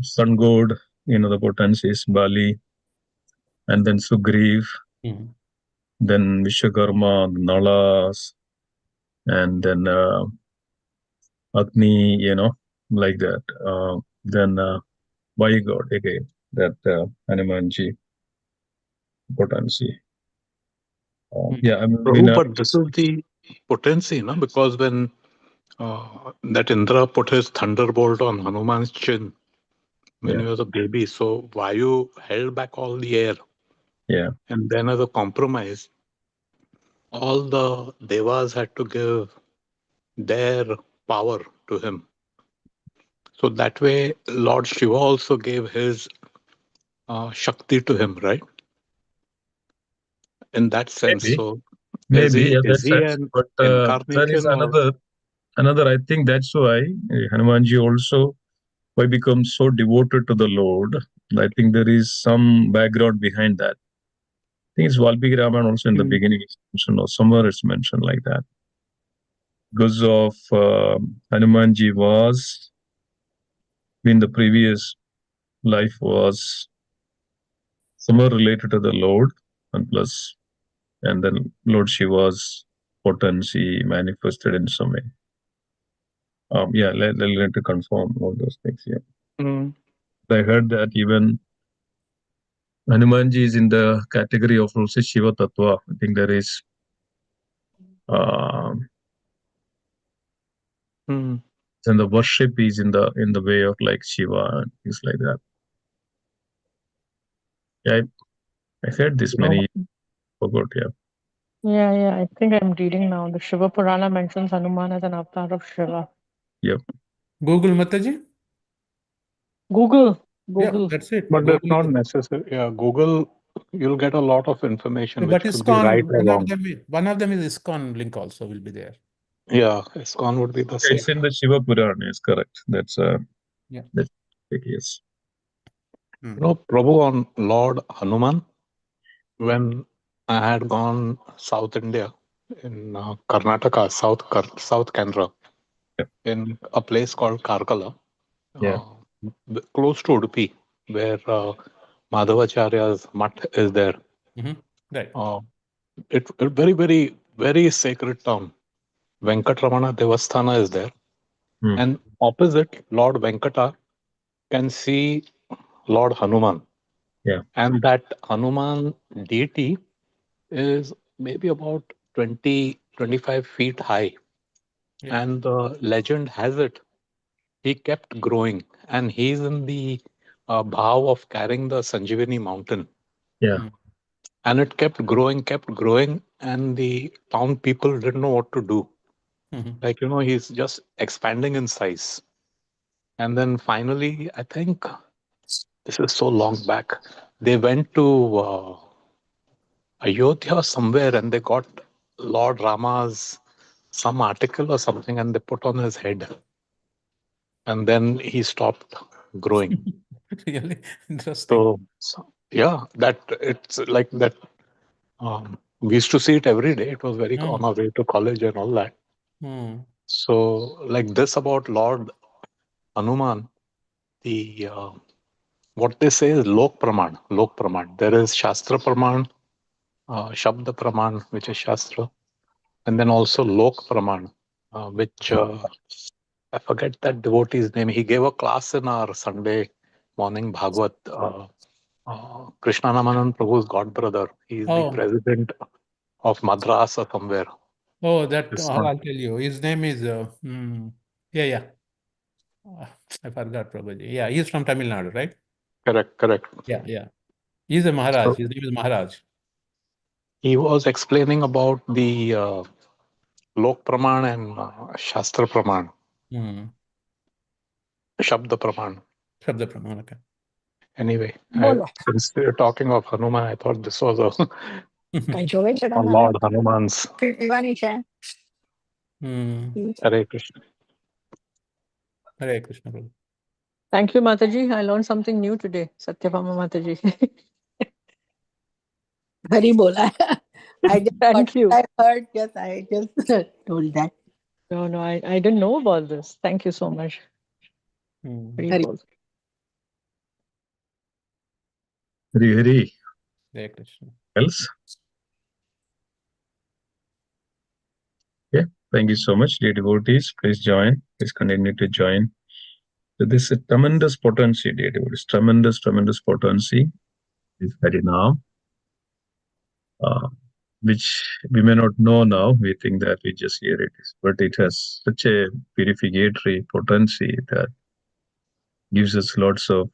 Speaker 6: sun god, the potency is Bali, and then Sugriv, then Vishwakarma, Nalas, and then Agni, like that. Then Vayu god again, that Hanumanji potency. Yeah,
Speaker 4: But this is the potency, no? Because when that Indra put his thunderbolt on Hanuman's chin when he was a baby, so Vayu held back all the air.
Speaker 6: Yeah.
Speaker 4: And then as a compromise, all the devas had to give their power to him. So that way, Lord Shiva also gave his Shakti to him, right? In that sense.
Speaker 6: Maybe.
Speaker 4: So
Speaker 6: Maybe,
Speaker 4: is he an
Speaker 6: but there is
Speaker 4: incarnation
Speaker 6: another. I think that's why Hanumanji also why becomes so devoted to the Lord. I think there is some background behind that. I think it's Valmiki Ramayana also in the beginning it's mentioned, or somewhere it's mentioned like that. Because of Hanumanji was in the previous life was somewhere related to the Lord, and then Lord Shiva's potency manifested in some way. Yeah, let to confirm all those things. Yeah, I heard that even Hanumanji is in the category of also Shiva Tattva. I think there is and the worship is in the way of like Shiva and things like that. Yeah, I heard this many forgot.
Speaker 5: Yeah. I think I'm reading now. The Shiva Purana mentions Hanuman as an avatar of Shiva.
Speaker 6: Yep.
Speaker 1: Google Mataji.
Speaker 5: Google.
Speaker 1: Yeah, that's it.
Speaker 4: But that's
Speaker 1: Google
Speaker 4: not necessary. Yeah, Google, you'll get a lot of information
Speaker 1: But
Speaker 4: which could be right or wrong.
Speaker 1: one of them is ISKCON link also will be there.
Speaker 4: Yeah, ISKCON would be the same.
Speaker 6: It's in the Shiva Purana, is correct. That's
Speaker 1: yeah.
Speaker 6: That's yes.
Speaker 1: Hmm.
Speaker 4: You know, Prabhu, on Lord Hanuman, when I had gone South India in Karnataka, South Canara,
Speaker 6: Yeah.
Speaker 4: in a place called Karkala,
Speaker 6: Yeah.
Speaker 4: close to Udupi, where Madhavacharya's mutt is there.
Speaker 1: Right.
Speaker 4: It's a very, very, very sacred town. Venkatramana Devasthana is there.
Speaker 6: Hmm.
Speaker 4: And opposite Lord Venkata can see Lord Hanuman.
Speaker 6: Yeah.
Speaker 4: And that Hanuman deity is maybe about 20, 25 feet high.
Speaker 1: Yeah.
Speaker 4: And the legend has it, he kept growing. And he's in the bhav of carrying the Sanjivani mountain.
Speaker 6: Yeah.
Speaker 1: Hmm.
Speaker 4: And it kept growing. And the town people didn't know what to do.
Speaker 1: Mhm.
Speaker 4: Like, he's just expanding in size. And then finally, I think this is so long back, they went to Ayodhya or somewhere and they got Lord Rama's some article or something and they put on his head. And then he stopped growing.
Speaker 1: Really interesting.
Speaker 4: So yeah, that it's like that. We used to see it every day. It was very on
Speaker 1: Hmm.
Speaker 4: our way to college and all that.
Speaker 1: Hmm.
Speaker 4: So, like this about Lord Hanuman, the what they say is Lok Praman. Lok Praman. There is Shastra Praman, Shabda Praman, which is Shastra, and then also Lok Praman, which I forget that devotee's name. He gave a class in our Sunday morning Bhagavad. Krishna Namanan Prabhu's god brother. He is the
Speaker 1: Oh,
Speaker 4: president of Madras or somewhere.
Speaker 1: that
Speaker 4: This
Speaker 1: I'll
Speaker 4: one.
Speaker 1: tell you. His name is yeah. Uh, I forgot Prabhuji. Yeah, he's from Tamil Nadu, right?
Speaker 4: Correct.
Speaker 1: Yeah. He's a Maharaj.
Speaker 4: So
Speaker 1: His name is Maharaj.
Speaker 4: he was explaining about the Lok Praman and Shastra Praman,
Speaker 1: Hmm.
Speaker 4: Shabda Praman.
Speaker 1: Shabda Praman. Okay.
Speaker 4: Anyway,
Speaker 2: Bolo.
Speaker 4: since we're talking of Hanuman, I thought this was
Speaker 2: Kay join છે
Speaker 4: a
Speaker 2: તમારે?
Speaker 4: Lord Hanuman's.
Speaker 2: પીવાની છે?
Speaker 4: Hare Krishna.
Speaker 1: Hare Krishna, Prabhu.
Speaker 5: Thank you, Mataji. I learned something new today. Satyabhama Mataji.
Speaker 3: Hari bola. I just
Speaker 5: Thank you.
Speaker 3: I heard, yes, I just told that.
Speaker 5: No, I didn't know about this. Thank you so much.
Speaker 1: Hmm.
Speaker 5: Very
Speaker 3: Hari.
Speaker 5: cool.
Speaker 6: Hari.
Speaker 1: Hare Krishna.
Speaker 6: Else? Yeah. Thank you so much, dear devotees. Please join. Please continue to join. So this is tremendous potency, dear devotees. Tremendous potency is Harinam, which we may not know now. We think that we just hear it, but it has such a purificatory potency that gives us lots of,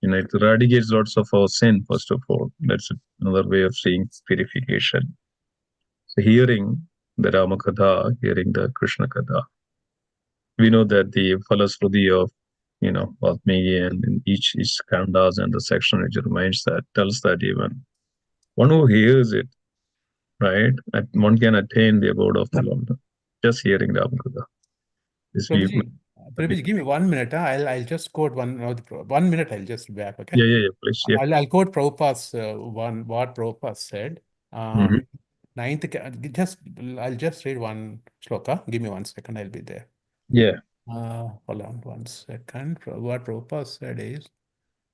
Speaker 6: it eradicates lots of our sin, first of all. That's another way of seeing purification. So hearing the Rama Katha, hearing the Krishna Katha, we know that the Falasruti of, Valmiki and in each Kandas and the section which reminds that, tells that even one who hears it, right, one can attain the abode of the Lord. Just hearing the Rama Katha.
Speaker 1: Prabhuji, give me 1 minute. I'll just quote 1 minute. I'll just back. Okay.
Speaker 6: Yeah, please. Yeah.
Speaker 1: I'll quote Prabhupada's what Prabhupada said.
Speaker 6: Mhm.
Speaker 1: I'll just read one shloka. Give me 1 second. I'll be there.
Speaker 6: Yeah.
Speaker 1: Hold on 1 second. What Prabhupada said is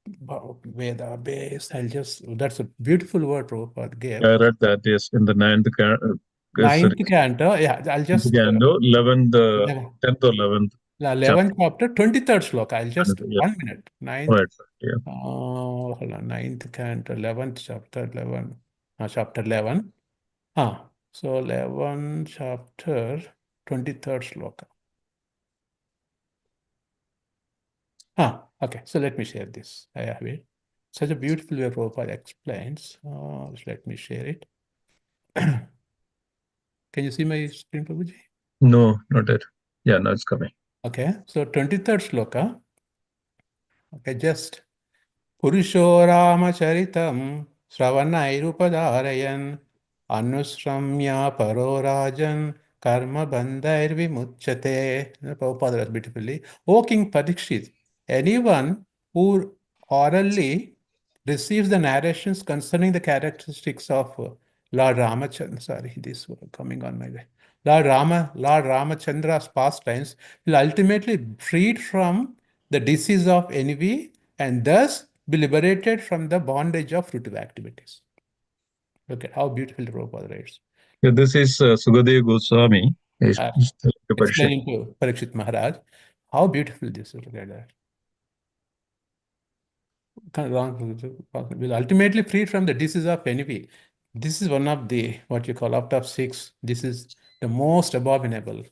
Speaker 1: Veda based. That's a beautiful word Prabhupada gave.
Speaker 6: I read that, yes, in the ninth
Speaker 1: Ninth canto. Yeah, I'll just
Speaker 6: canto, 11th, 10th or 11th.
Speaker 1: 11th chapter, 23rd shloka. I'll just
Speaker 6: Yeah.
Speaker 1: 1 minute. Ninth.
Speaker 6: Right. Yeah.
Speaker 1: Hold on. Ninth canto, 11th chapter, 11. Chapter 11. So 11 chapter, 23rd shloka. Okay. So let me share this. I have it. Such a beautiful way Prabhupada explains. Let me share it. Can you see my screen, Prabhuji?
Speaker 6: No, not yet. Yeah, now it's coming.
Speaker 1: Okay. So 23rd shloka. Okay, just Purusho Ramacharitam Sravanairupadharayan Anusramya Parorajan Karma Bandhair Vimuchyate. Prabhupada writes beautifully. O King Parikshit, anyone who orally receives the narrations concerning the characteristics of Lord Ramachandra. Sorry, this was coming on my way. Lord Ramachandra's pastimes will ultimately be freed from the disease of envy and thus be liberated from the bondage of fruitive activities. Look at how beautiful Prabhupada writes.
Speaker 6: Yeah, this is Sukadeva Goswami. He's telling to Parikshit.
Speaker 1: Explaining to Parikshit Maharaj how beautiful this is. Look at that. Will ultimately free from the disease of envy. This is one of the, what you call, out of six, this is the most abominable,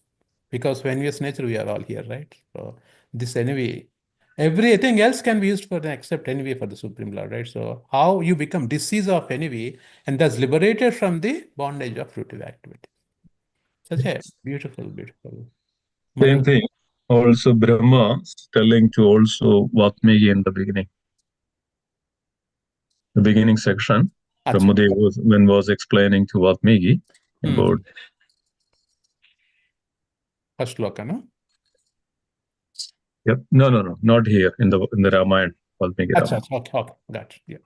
Speaker 1: because for envious nature we are all here, right? So this envy, everything else can be used for the except envy for the Supreme Lord, right? So how you become disease of envy and thus liberated from the bondage of fruitive activity. Such a beautiful, beautiful.
Speaker 6: Same thing. Also, Brahma telling to also Vatmiki in the beginning section. Brahmadev was explaining to Vatmiki about
Speaker 1: first sloka, no?
Speaker 6: Yep. No, not here in the Ramayana. Valmiki Ramayana.
Speaker 1: Okay, gotcha. Yeah.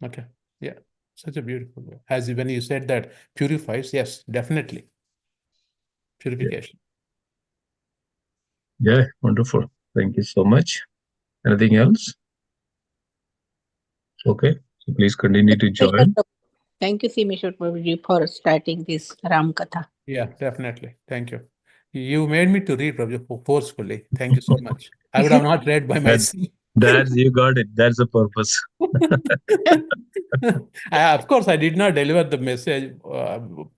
Speaker 1: Okay. Yeah. Such a beautiful word. As when you said that purifies, yes, definitely. Purification.
Speaker 6: Yeah, wonderful. Thank you so much. Anything else? Okay. So please continue to join.
Speaker 3: Thank you, Simeshwar Prabhuji, for starting this Ram Katha.
Speaker 1: Yeah, definitely. Thank you. You made me to read, Prabhu, forcefully. Thank you so much. I would have not read by myself.
Speaker 6: That's you got it. That's the purpose.
Speaker 1: Of course, I did not deliver the message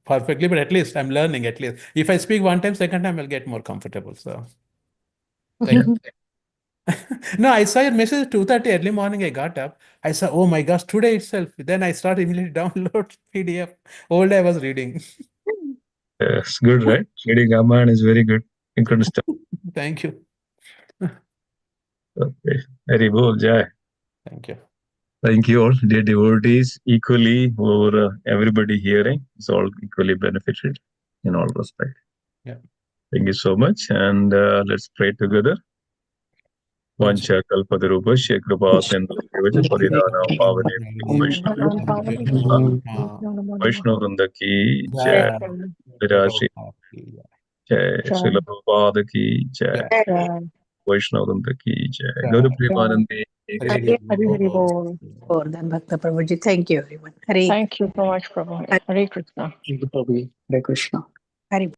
Speaker 1: perfectly, but at least I'm learning. At least if I speak one time, second time, I'll get more comfortable. So, thank you. No, I saw your message at 2:30 early morning. I got up. I saw, oh my gosh, today itself. Then I started immediately download PDF. All day I was reading.
Speaker 6: It's good, right? Reading Ramayana is very good. You can start.
Speaker 1: Thank you.
Speaker 6: Okay. Very well, Jai.
Speaker 1: Thank you.
Speaker 6: Thank you all, dear devotees. Equally, or everybody hearing is all equally benefited in all respect.
Speaker 1: Yeah.
Speaker 6: Thank you so much, and let's pray together. Vancha kalpatarupasya kripa sindhu paridhana pavane Vaishnav Vrinda ki jai, Virashi jai, Srila Prabhupada ki jai, Vaishnav Vrinda ki jai, Guru Premanande.
Speaker 3: Govardhan Bhakta Prabhuji. Thank you, everyone.
Speaker 5: Thank you so much, Prabhu. Hare Krishna.
Speaker 7: Thank you, Prabhu. Hare Krishna.
Speaker 3: Hare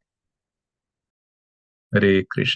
Speaker 6: Hare Krishna.